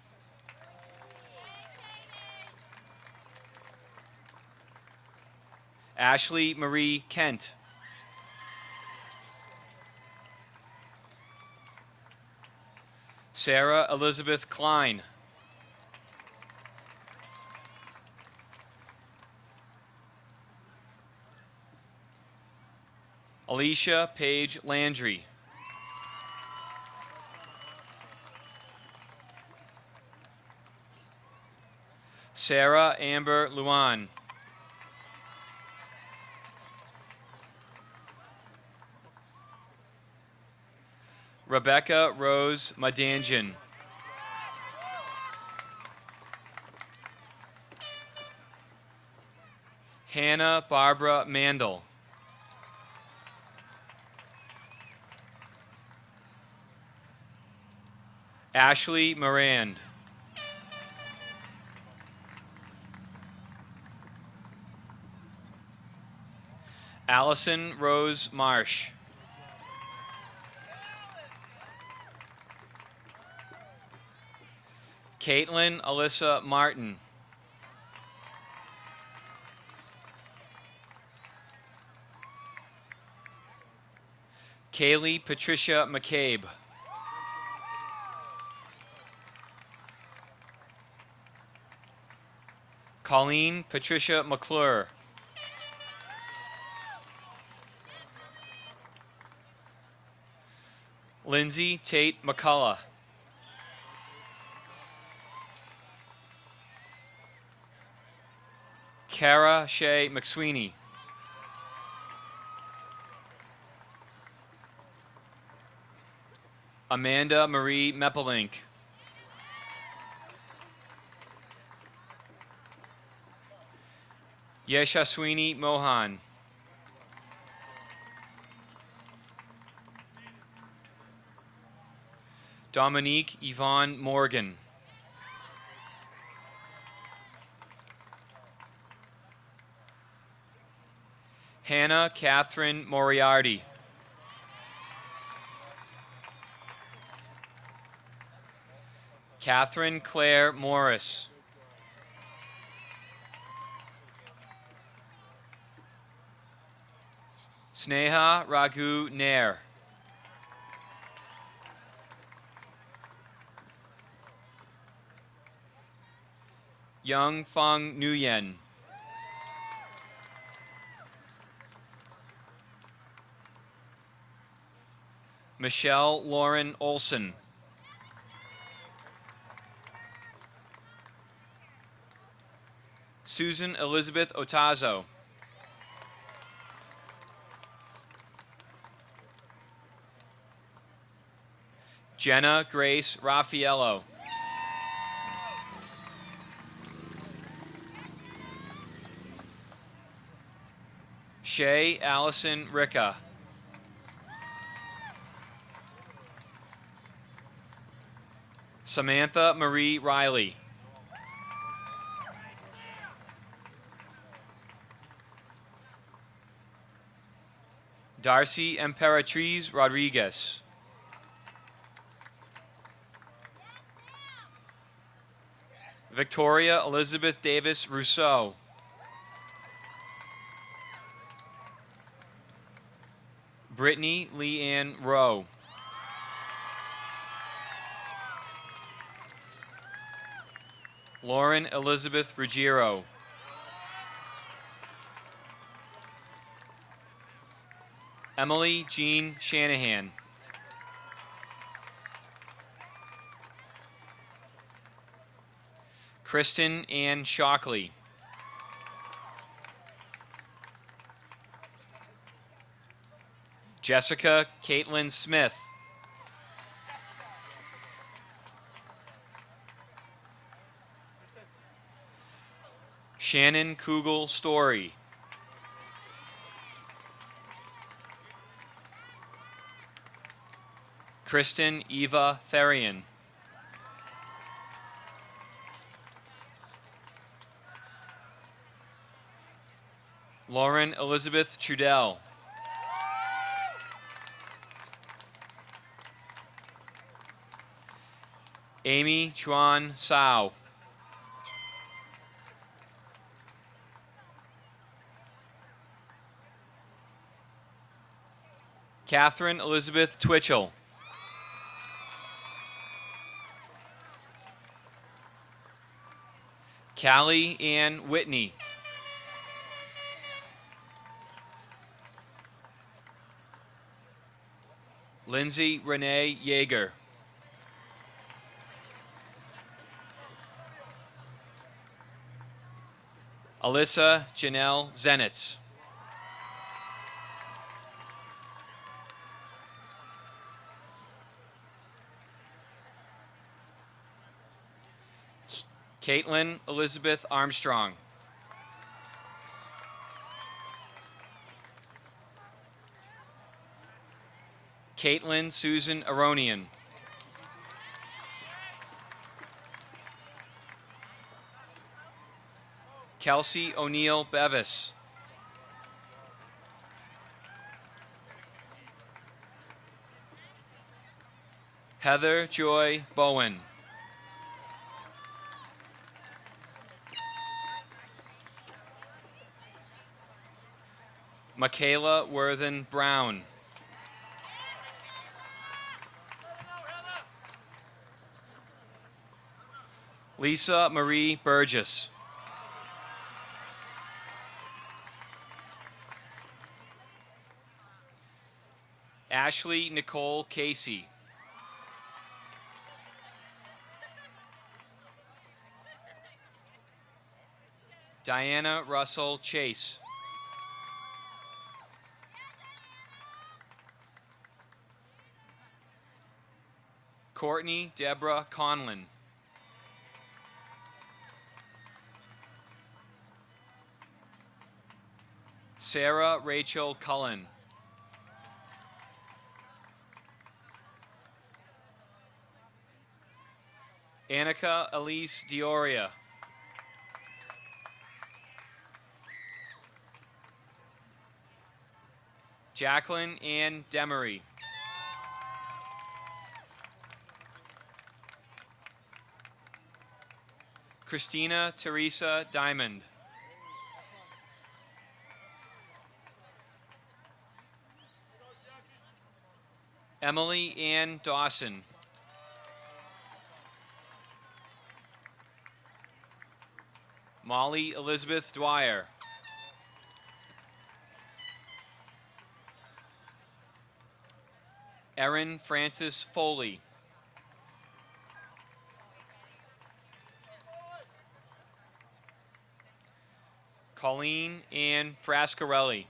Ashley Marie Kent. Sarah Elizabeth Klein. Alicia Paige Landry. Sarah Amber Luan. Rebecca Rose Madanjan. Hannah Barbara Mandel. Ashley Morand. Allison Rose Marsh. Caitlin Alyssa Martin. Kaylee Patricia McCabe. Colleen Patricia McClure. Lindsay Tate McCullough. Kara Shea McSweeney. Amanda Marie Meppelink. Yeshaswini Mohan. Dominique Yvonne Morgan. Hannah Catherine Moriarty. Catherine Claire Morris. Sneha Raghu Nair. Young Feng Nguyen. Michelle Lauren Olson. Susan Elizabeth Otazo. Jenna Grace Raffaello. Shay Allison Ricca. Samantha Marie Riley. Darcy Emperatriz Rodriguez. Victoria Elizabeth Davis Rousseau. Brittany Leanne Rowe. Lauren Elizabeth Ruggiero. Emily Jean Shanahan. Kristen Ann Shockley. Jessica Caitlin Smith. Shannon Kugel Story. Kristen Eva Therian. Lauren Elizabeth Trudell. Amy Chuan Sao. Catherine Elizabeth Twitchell. Callie Ann Whitney. Lindsay Renee Yeager. Alyssa Janelle Zenitz. Caitlin Elizabeth Armstrong. Caitlin Susan Aronian. Kelsey O'Neill Bevis. Heather Joy Bowen. Michaela Worthen Brown. Lisa Marie Burgess. Ashley Nicole Casey. Diana Russell Chase. Courtney Deborah Conlon. Sarah Rachel Cullen. Annika Elise Dioria. Jacqueline Ann Demery. Christina Teresa Diamond. Emily Ann Dawson. Molly Elizabeth Dwyer. Erin Francis Foley. Colleen Ann Frascarelli.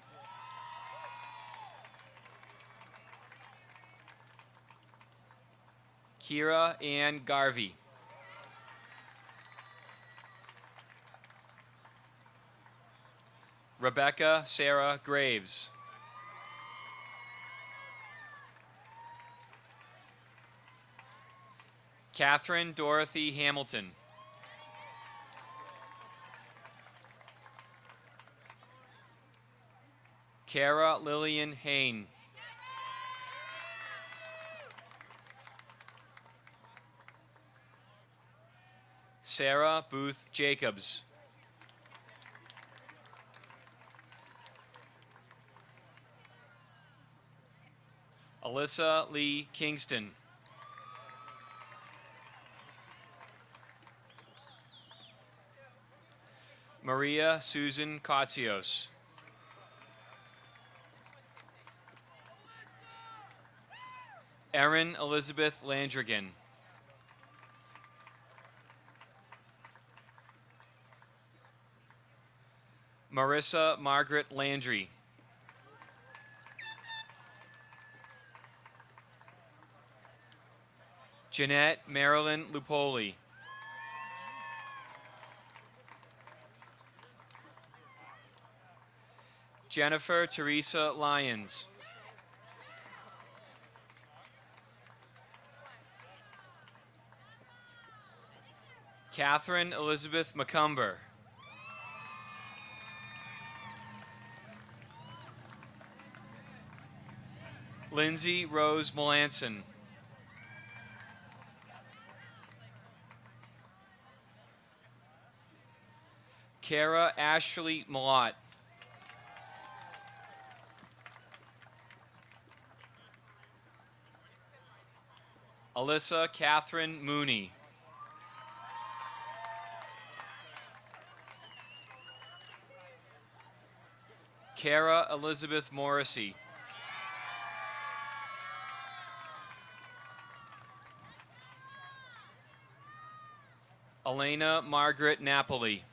Kira Ann Garvey. Rebecca Sarah Graves. Catherine Dorothy Hamilton. Kara Lillian Hain. Sarah Booth Jacobs. Alyssa Lee Kingston. Maria Susan Kotzios. Erin Elizabeth Landrigan. Marissa Margaret Landry. Jeanette Marilyn Lupoli. Jennifer Teresa Lyons. Catherine Elizabeth McCumber. Lindsay Rose Melanson. Kara Ashley Malott. Alyssa Catherine Mooney. Kara Elizabeth Morrissey. Elena Margaret Napoli.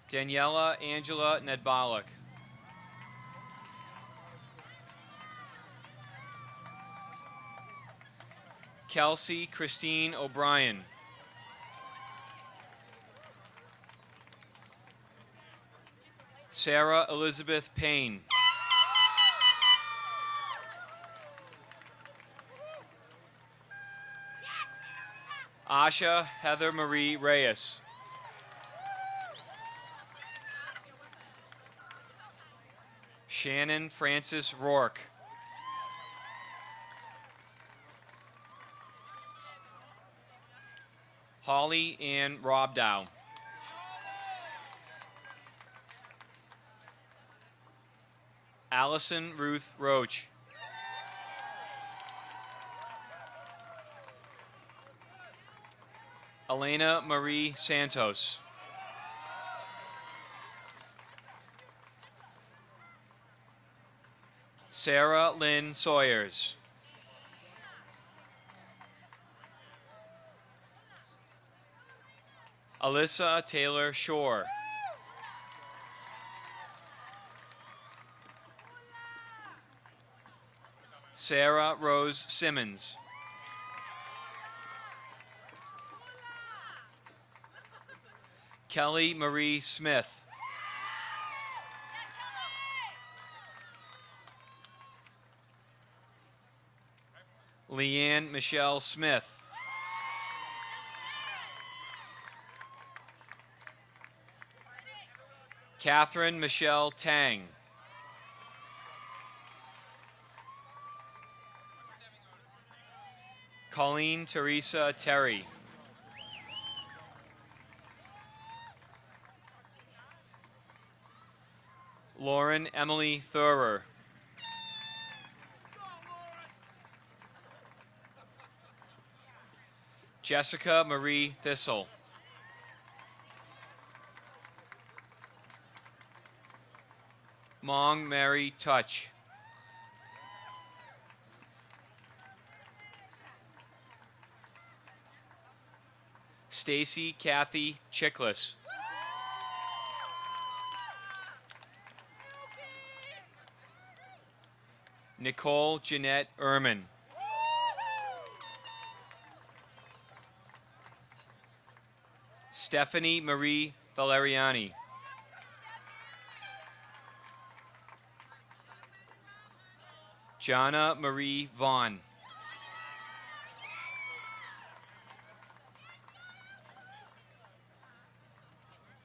Daniela Angela Nedbalik. Kelsey Christine O'Brien. Sarah Elizabeth Payne. Asha Heather Marie Reyes. Shannon Francis Rourke. Holly Ann Robdow. Allison Ruth Roach. Elena Marie Santos. Sarah Lynn Sawyers. Alyssa Taylor Shore. Sarah Rose Simmons. Kelly Marie Smith. Leanne Michelle Smith. Catherine Michelle Tang. Colleen Teresa Terry. Lauren Emily Thurer. Jessica Marie Thistle. Mong Mary Touch. Stacy Kathy Chickless. Nicole Jeanette Ehrman. Stephanie Marie Valeriani. Jana Marie Vaughn.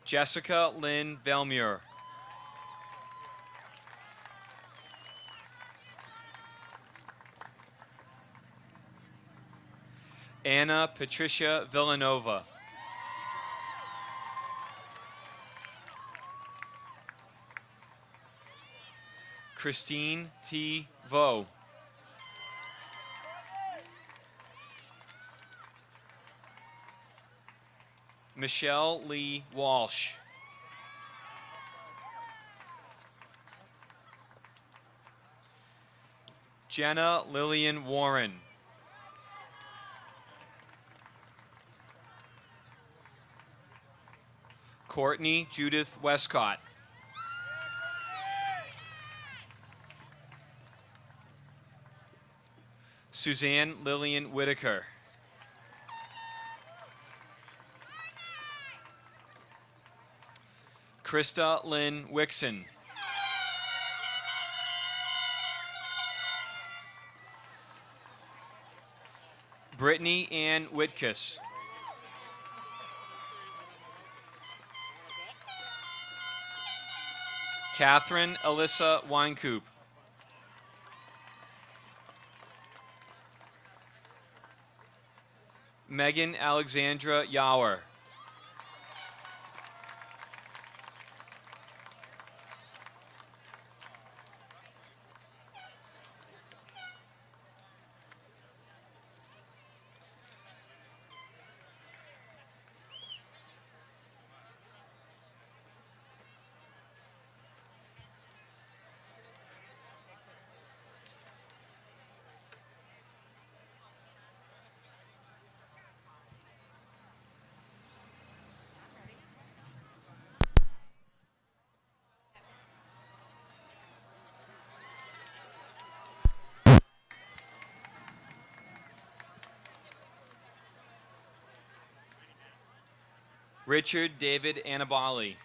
Jessica Lynn Velmuir. Anna Patricia Villanova. Christine T. Vo. Michelle Lee Walsh. Jenna Lillian Warren. Courtney Judith Westcott. Suzanne Lillian Whitaker. Krista Lynn Wixon. Brittany Ann Whitkus. Catherine Alyssa Weinkoop. Megan Alexandra Yower. Richard David Anabali.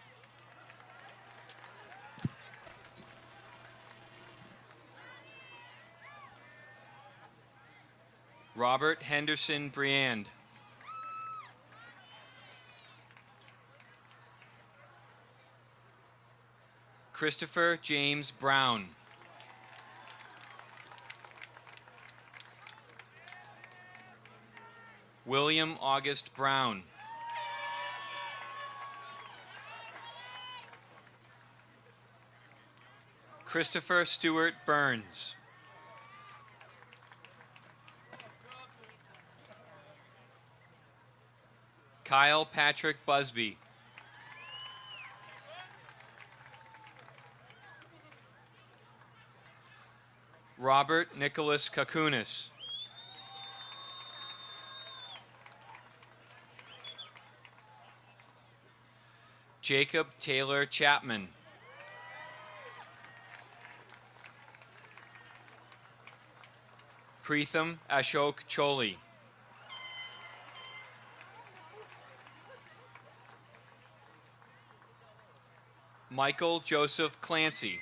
Robert Henderson Briand. Christopher James Brown. William August Brown. Christopher Stewart Burns. Kyle Patrick Busby. Robert Nicholas Kakunis. Jacob Taylor Chapman. Preetham Ashok Choli. Michael Joseph Clancy.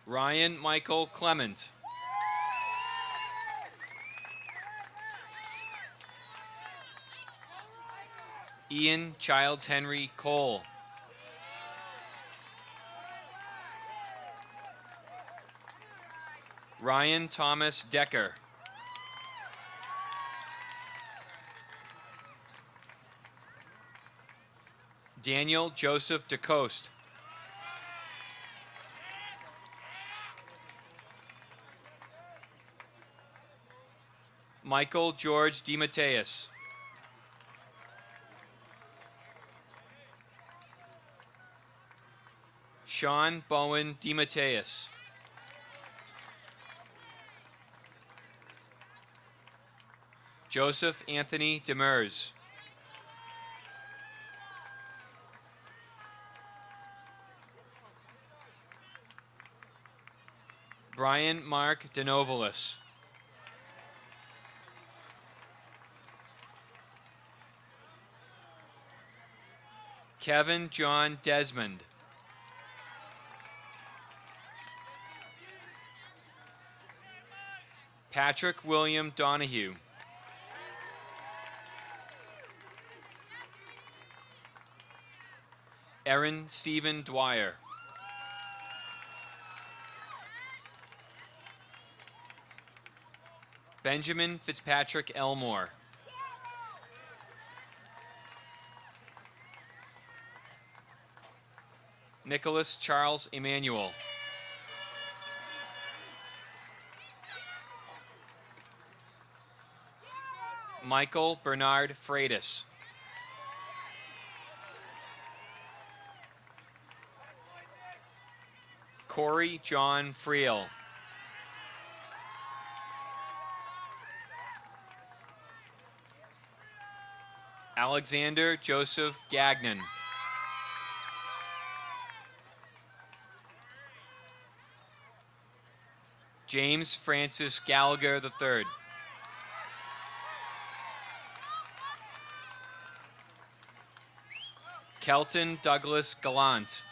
Ryan Michael Clement. Ian Childs Henry Cole. Ryan Thomas Decker. Daniel Joseph DeCoste. Michael George DeMatteis. Sean Bowen DeMatteis. Joseph Anthony Demers. Brian Mark Denovalis. Kevin John Desmond. Patrick William Donahue. Aaron Stephen Dwyer. Benjamin Fitzpatrick Elmore. Nicholas Charles Emanuel. Michael Bernard Freitas. Corey John Friel. Alexander Joseph Gagnon. James Francis Gallagher III. Kelton Douglas Gallant.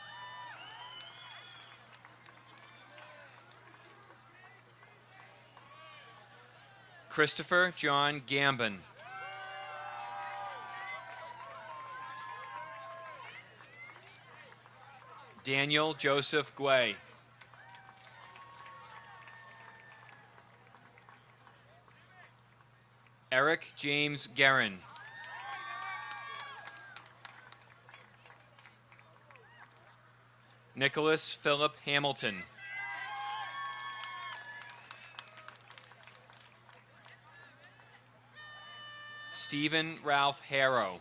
Christopher John Gambon. Daniel Joseph Guay. Eric James Guerin. Nicholas Philip Hamilton. Stephen Ralph Harrow.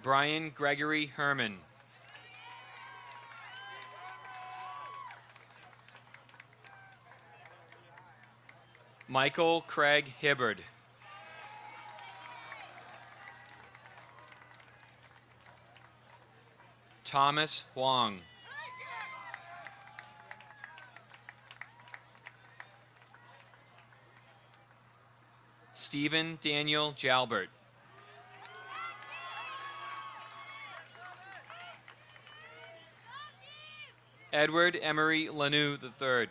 Brian Gregory Herman. Michael Craig Hibbard. Thomas Huang. Stephen Daniel Jalbert. Edward Emery Lanou III.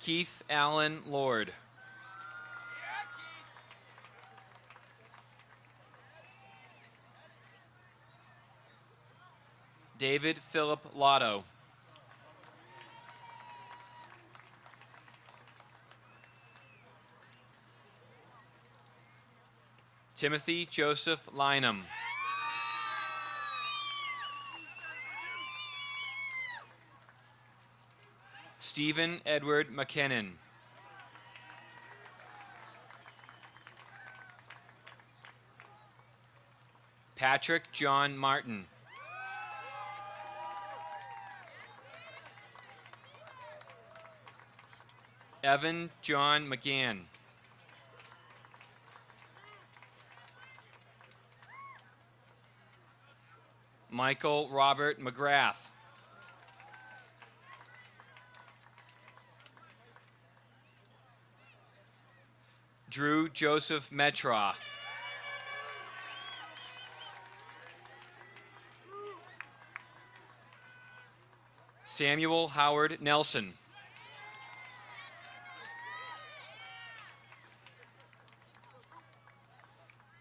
Keith Allen Lord. David Philip Lotto. Timothy Joseph Lynham. Stephen Edward McKinnon. Patrick John Martin. Evan John McGann. Michael Robert McGrath. Drew Joseph Metra. Samuel Howard Nelson.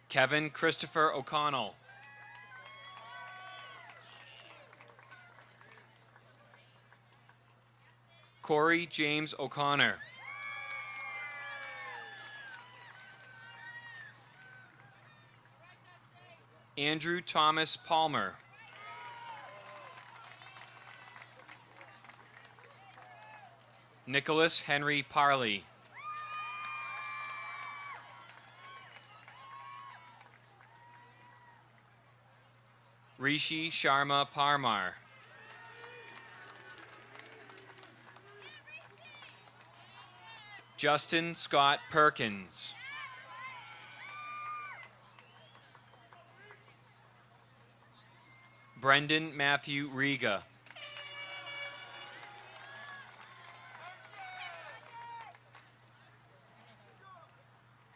Kevin Christopher O'Connell. Corey James O'Connor. Andrew Thomas Palmer. Nicholas Henry Parley. Rishi Sharma Parmar. Justin Scott Perkins. Brendan Matthew Riga.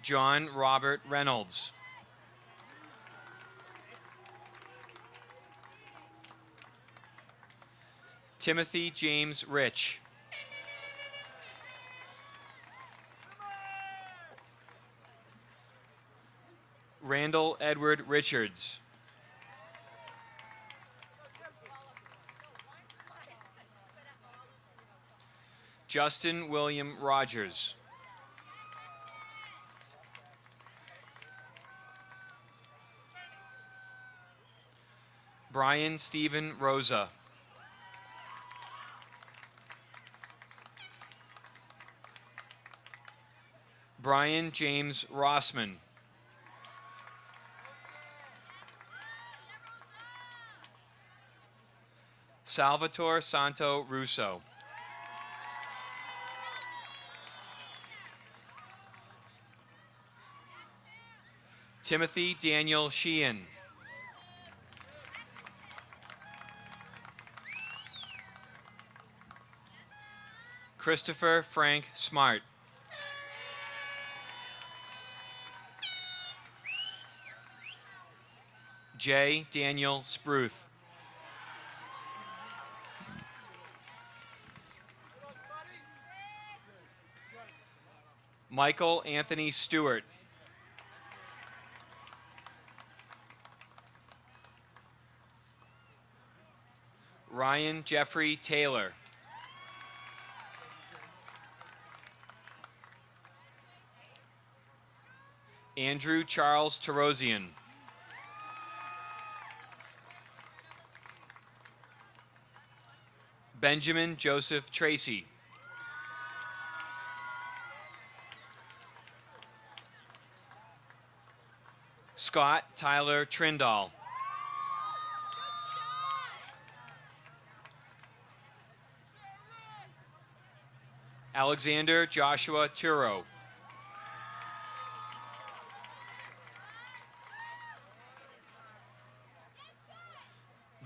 John Robert Reynolds. Timothy James Rich. Randall Edward Richards. Justin William Rogers. Brian Stephen Rosa. Brian James Rossman. Salvatore Santo Russo. Timothy Daniel Sheehan. Christopher Frank Smart. J. Daniel Spruth. Michael Anthony Stewart. Ryan Jeffrey Taylor. Andrew Charles Tarosian. Benjamin Joseph Tracy. Scott Tyler Trindall. Alexander Joshua Turo.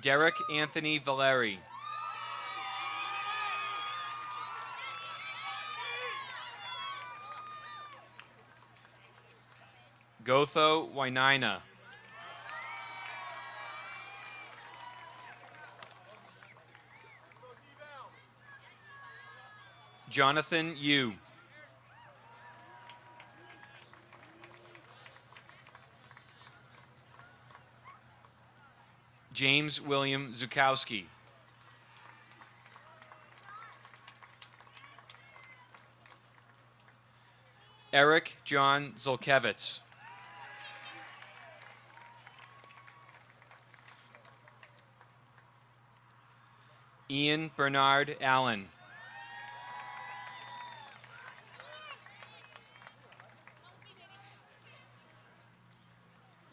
Derek Anthony Valeri. Gotho Wainaina. Jonathan Yu. James William Zukowski. Eric John Zolkevitz. Ian Bernard Allen.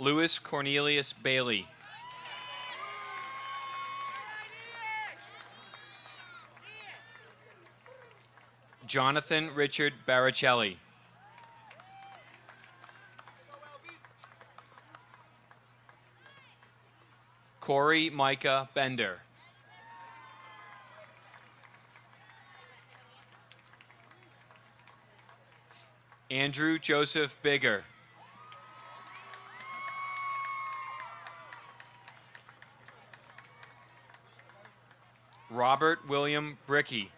Louis Cornelius Bailey. Jonathan Richard Baricelli. Corey Micah Bender. Andrew Joseph Bigger. Robert William Bricky.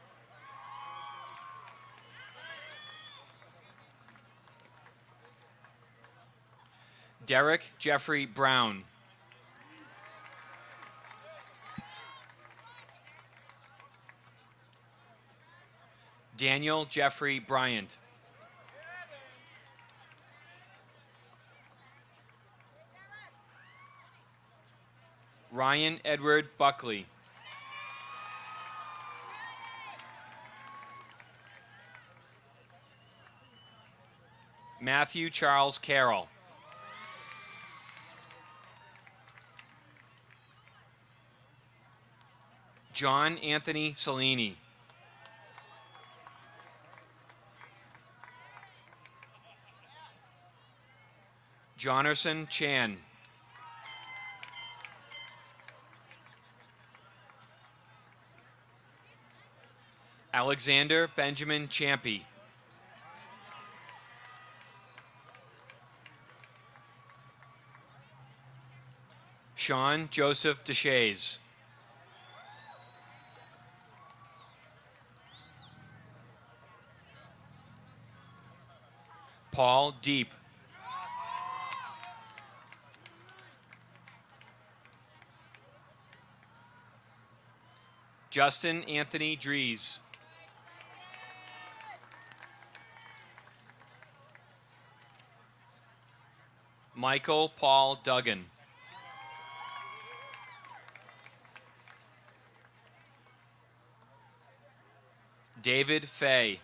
Derek Jeffrey Brown. Daniel Jeffrey Bryant. Ryan Edward Buckley. Matthew Charles Carroll. John Anthony Cellini. Jonerson Chan. Alexander Benjamin Champy. Sean Joseph Deshays. Paul Deep. Justin Anthony Dries. Michael Paul Duggan. David Fay.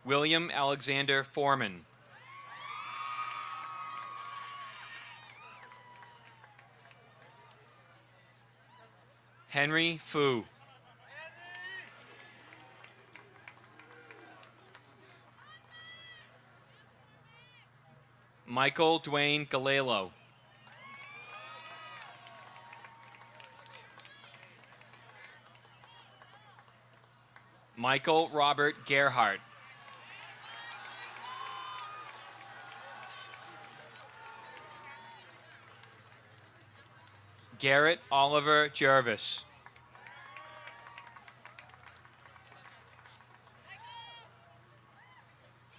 William Alexander Foreman. Henry Fu. Michael Dwayne Galelo. Michael Robert Gerhardt. Garrett Oliver Jervis.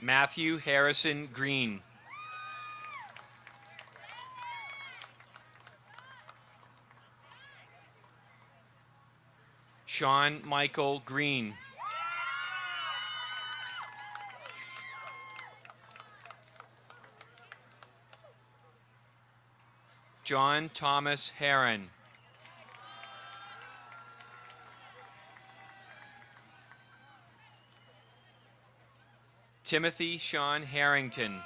Matthew Harrison Green. Sean Michael Green. John Thomas Heron. Timothy Sean Harrington.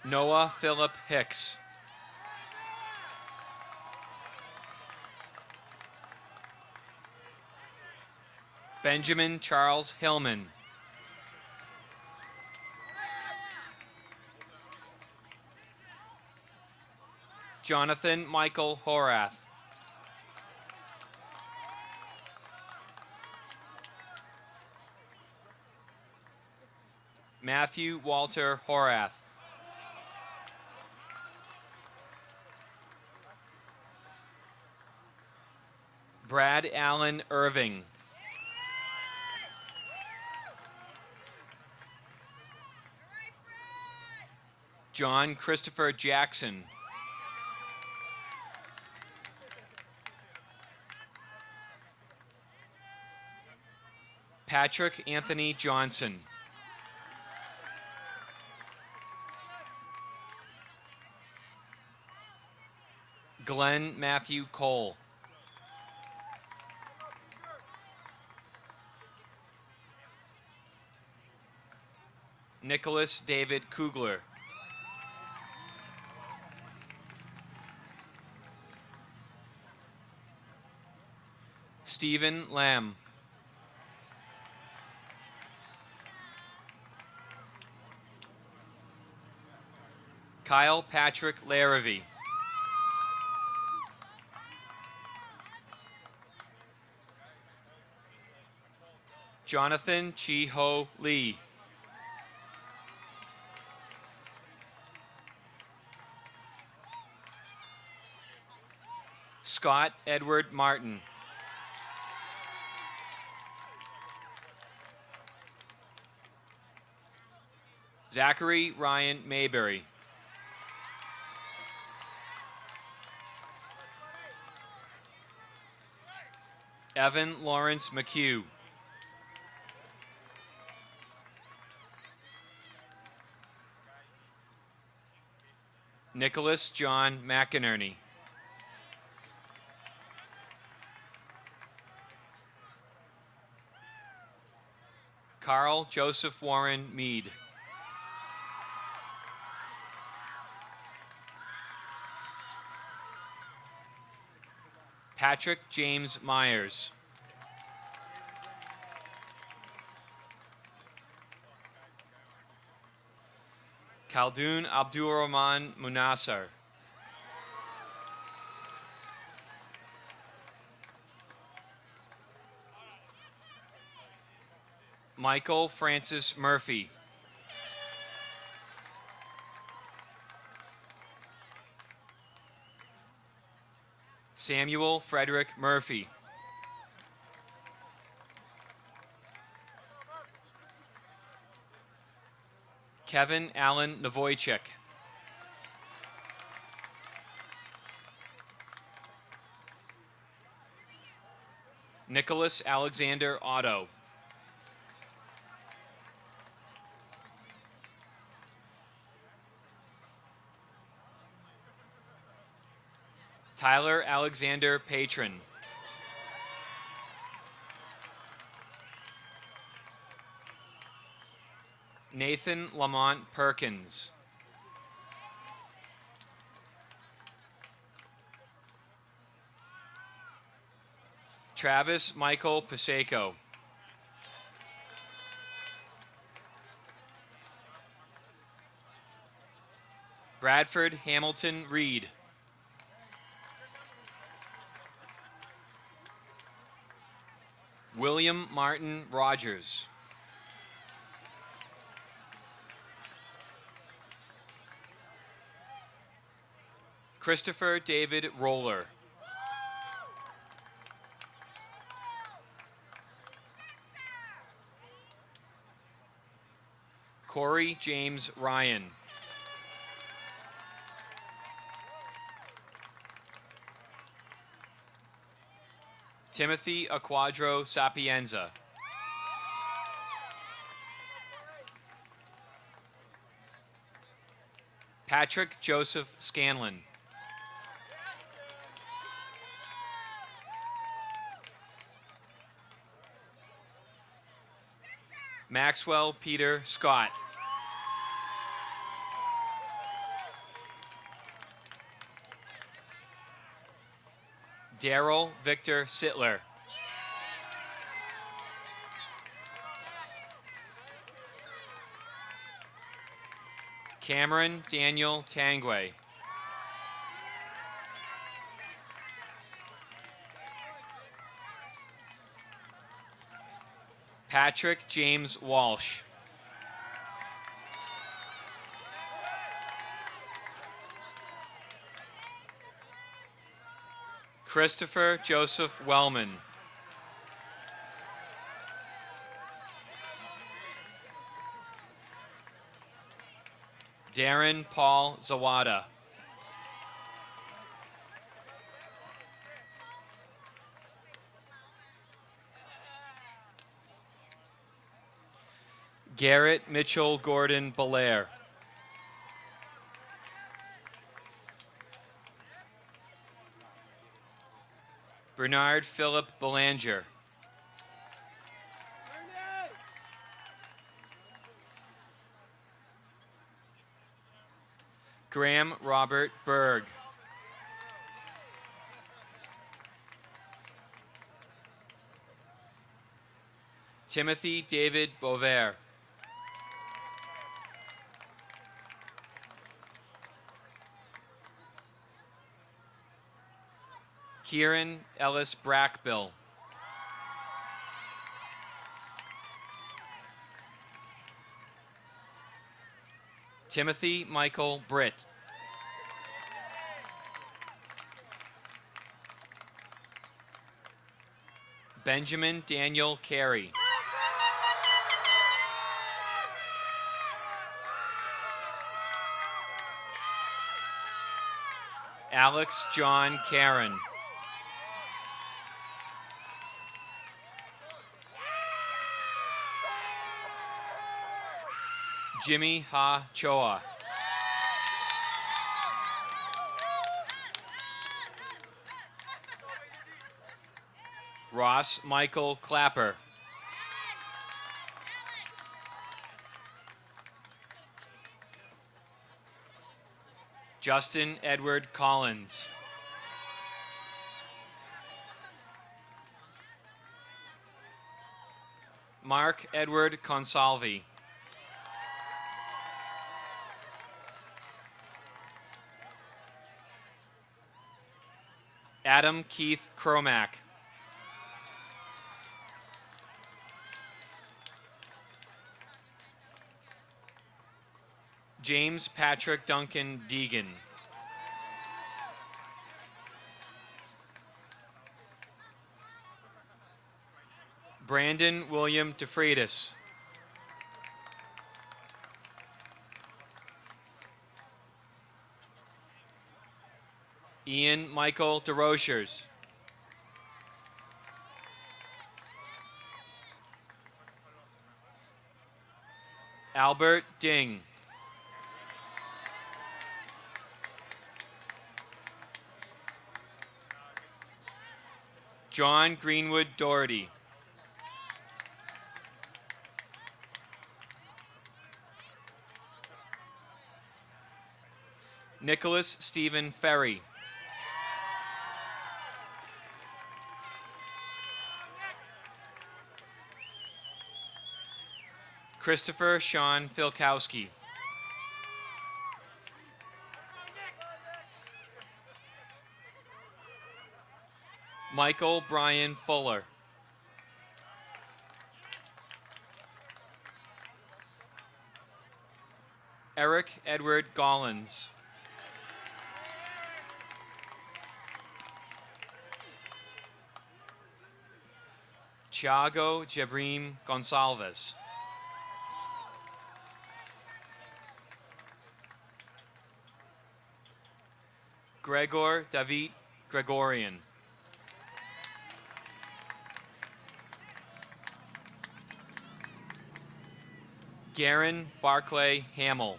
Noah Philip Hicks. Benjamin Charles Hillman. Jonathan Michael Horath. Matthew Walter Horath. Brad Allen Irving. John Christopher Jackson. Patrick Anthony Johnson. Glenn Matthew Cole. Nicholas David Kugler. Stephen Lamb. Kyle Patrick Larrivee. Jonathan Chi Ho Lee. Scott Edward Martin. Zachary Ryan Mayberry. Evan Lawrence McHugh. Nicholas John McInerney. Carl Joseph Warren Mead. Patrick James Myers. Khaldoon Abdulrahman Munassar. Michael Francis Murphy. Samuel Frederick Murphy. Kevin Allen Navoychik. Nicholas Alexander Otto. Tyler Alexander Patron. Nathan Lamont Perkins. Travis Michael Paseco. Bradford Hamilton Reed. William Martin Rogers. Christopher David Roller. Corey James Ryan. Timothy Aquadro Sapienza. Patrick Joseph Scanlon. Maxwell Peter Scott. Daryl Victor Sittler. Cameron Daniel Tangway. Patrick James Walsh. Christopher Joseph Wellman. Darren Paul Zawada. Garrett Mitchell Gordon Belair. Bernard Philip Belanger. Graham Robert Berg. Timothy David Bover. Kieran Ellis Brackbill. Timothy Michael Britt. Benjamin Daniel Carey. Alex John Karen. Jimmy Ha Choa. Ross Michael Clapper. Justin Edward Collins. Mark Edward Consalvi. Adam Keith Cromack. James Patrick Duncan Deegan. Brandon William DeFreitas. Ian Michael DeRochers. Albert Ding. John Greenwood Doherty. Nicholas Stephen Ferry. Christopher Sean Filkowski. Michael Brian Fuller. Eric Edward Gollins. Thiago Jabrim Gonçalves. Gregor David Gregorian. Garen Barclay Hamill.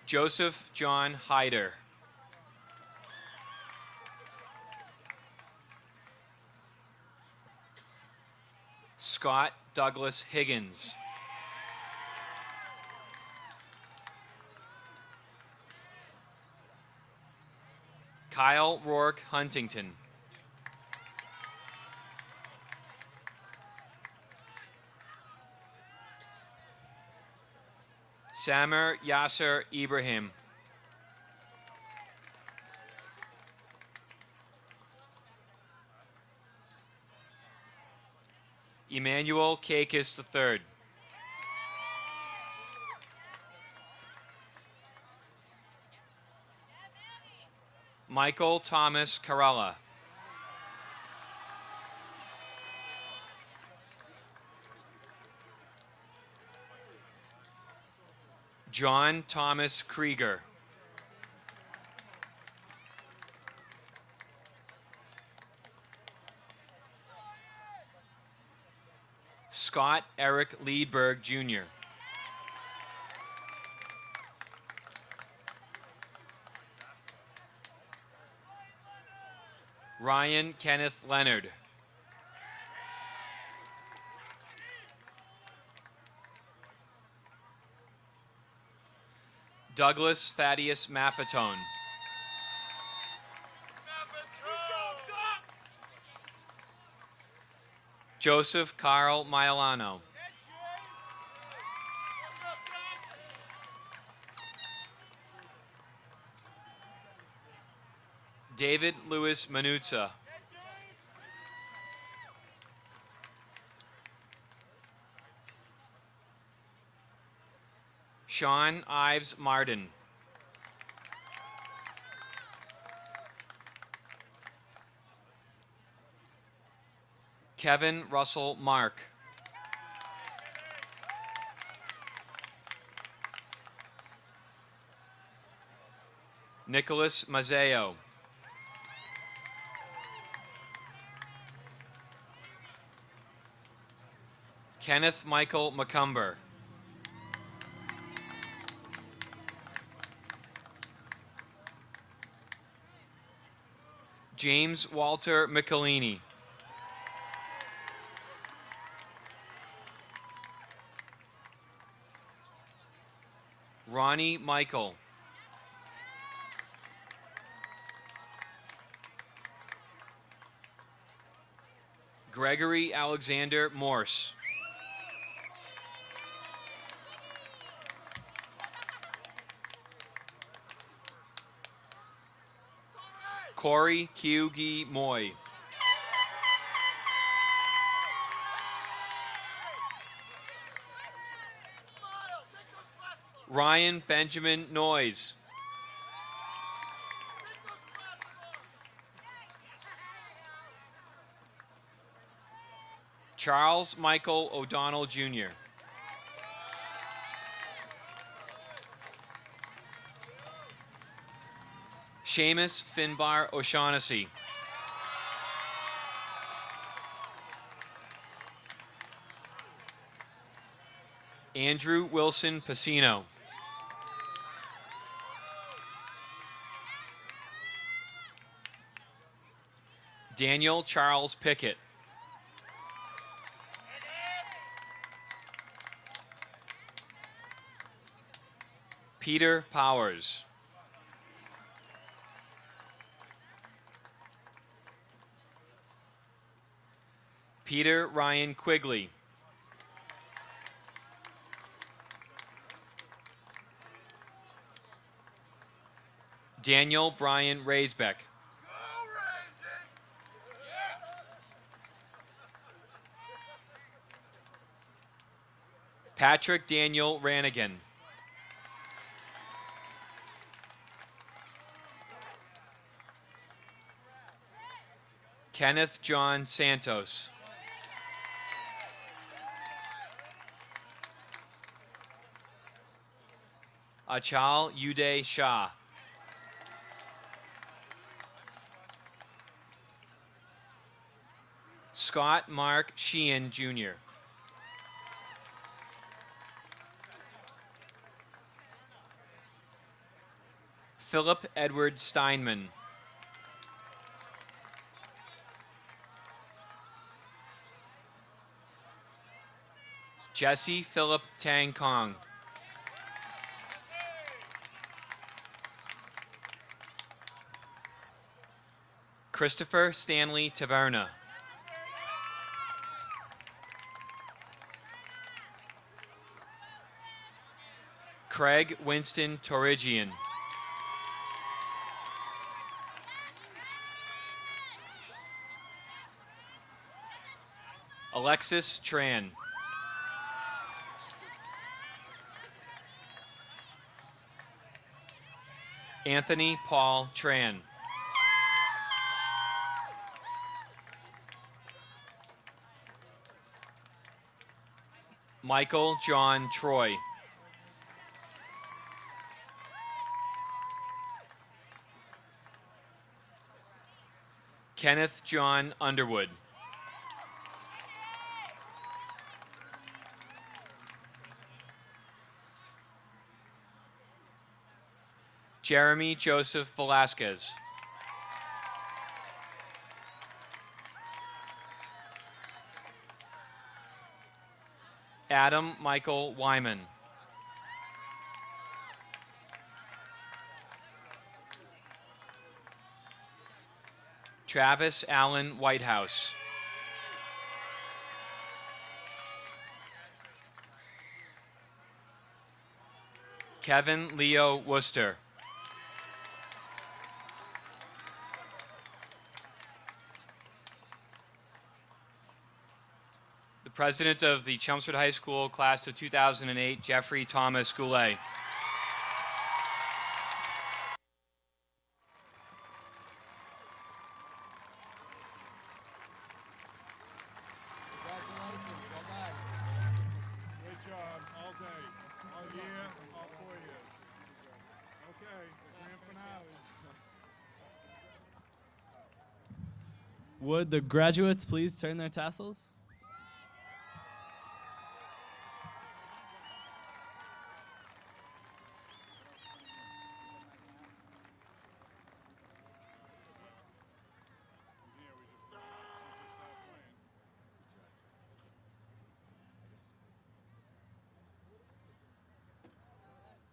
Joseph John Hyder. Scott Douglas Higgins. Kyle Rourke Huntington. Samer Yasser Ibrahim. Emmanuel Kakis III. Michael Thomas Carella. John Thomas Krieger. Scott Eric Liedberg, Jr. Ryan Kenneth Leonard. Douglas Thaddeus Maffetone. Joseph Carl Maiolano. David Louis Manuzza. Sean Ives Marden. Kevin Russell Mark. Nicholas Mazzeo. Kenneth Michael McCumber. James Walter Michelini. Ronnie Michael. Gregory Alexander Morse. Corey Kyugi Moy. Ryan Benjamin Noyes. Charles Michael O'Donnell, Jr. Seamus Finbar O'Shaughnessy. Andrew Wilson Pacino. Daniel Charles Pickett. Peter Powers. Peter Ryan Quigley. Daniel Brian Raisbeck. Patrick Daniel Ranigan. Kenneth John Santos. Achal Uday Shah. Scott Mark Sheehan, Jr. Philip Edward Steinman. Jesse Philip Tang Kong. Christopher Stanley Taverna. Craig Winston Torigian. Alexis Tran. Anthony Paul Tran. Michael John Troy. Kenneth John Underwood. Jeremy Joseph Velasquez. Adam Michael Wyman. Travis Allen Whitehouse. Kevin Leo Worcester. The president of the Chelmsford High School class of 2008, Jeffrey Thomas Goulet. Great job all day, all year, all 4 years. Okay, the grand finale. Would the graduates please turn their tassels?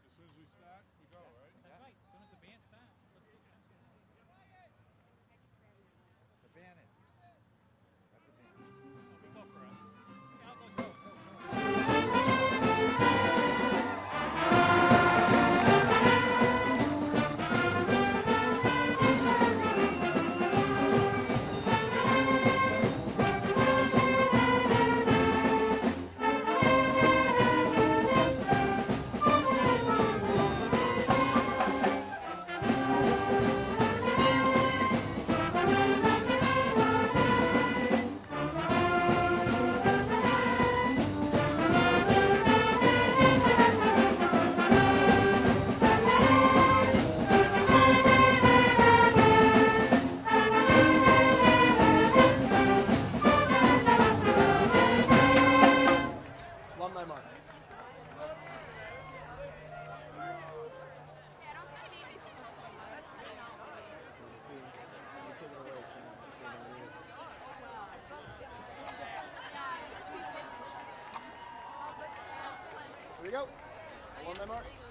As soon as we start, we go, right? That's right. As soon as the band starts, let's get the band is. We go first. Yeah, I'll go show. Alumni march. Here we go. Alumni march.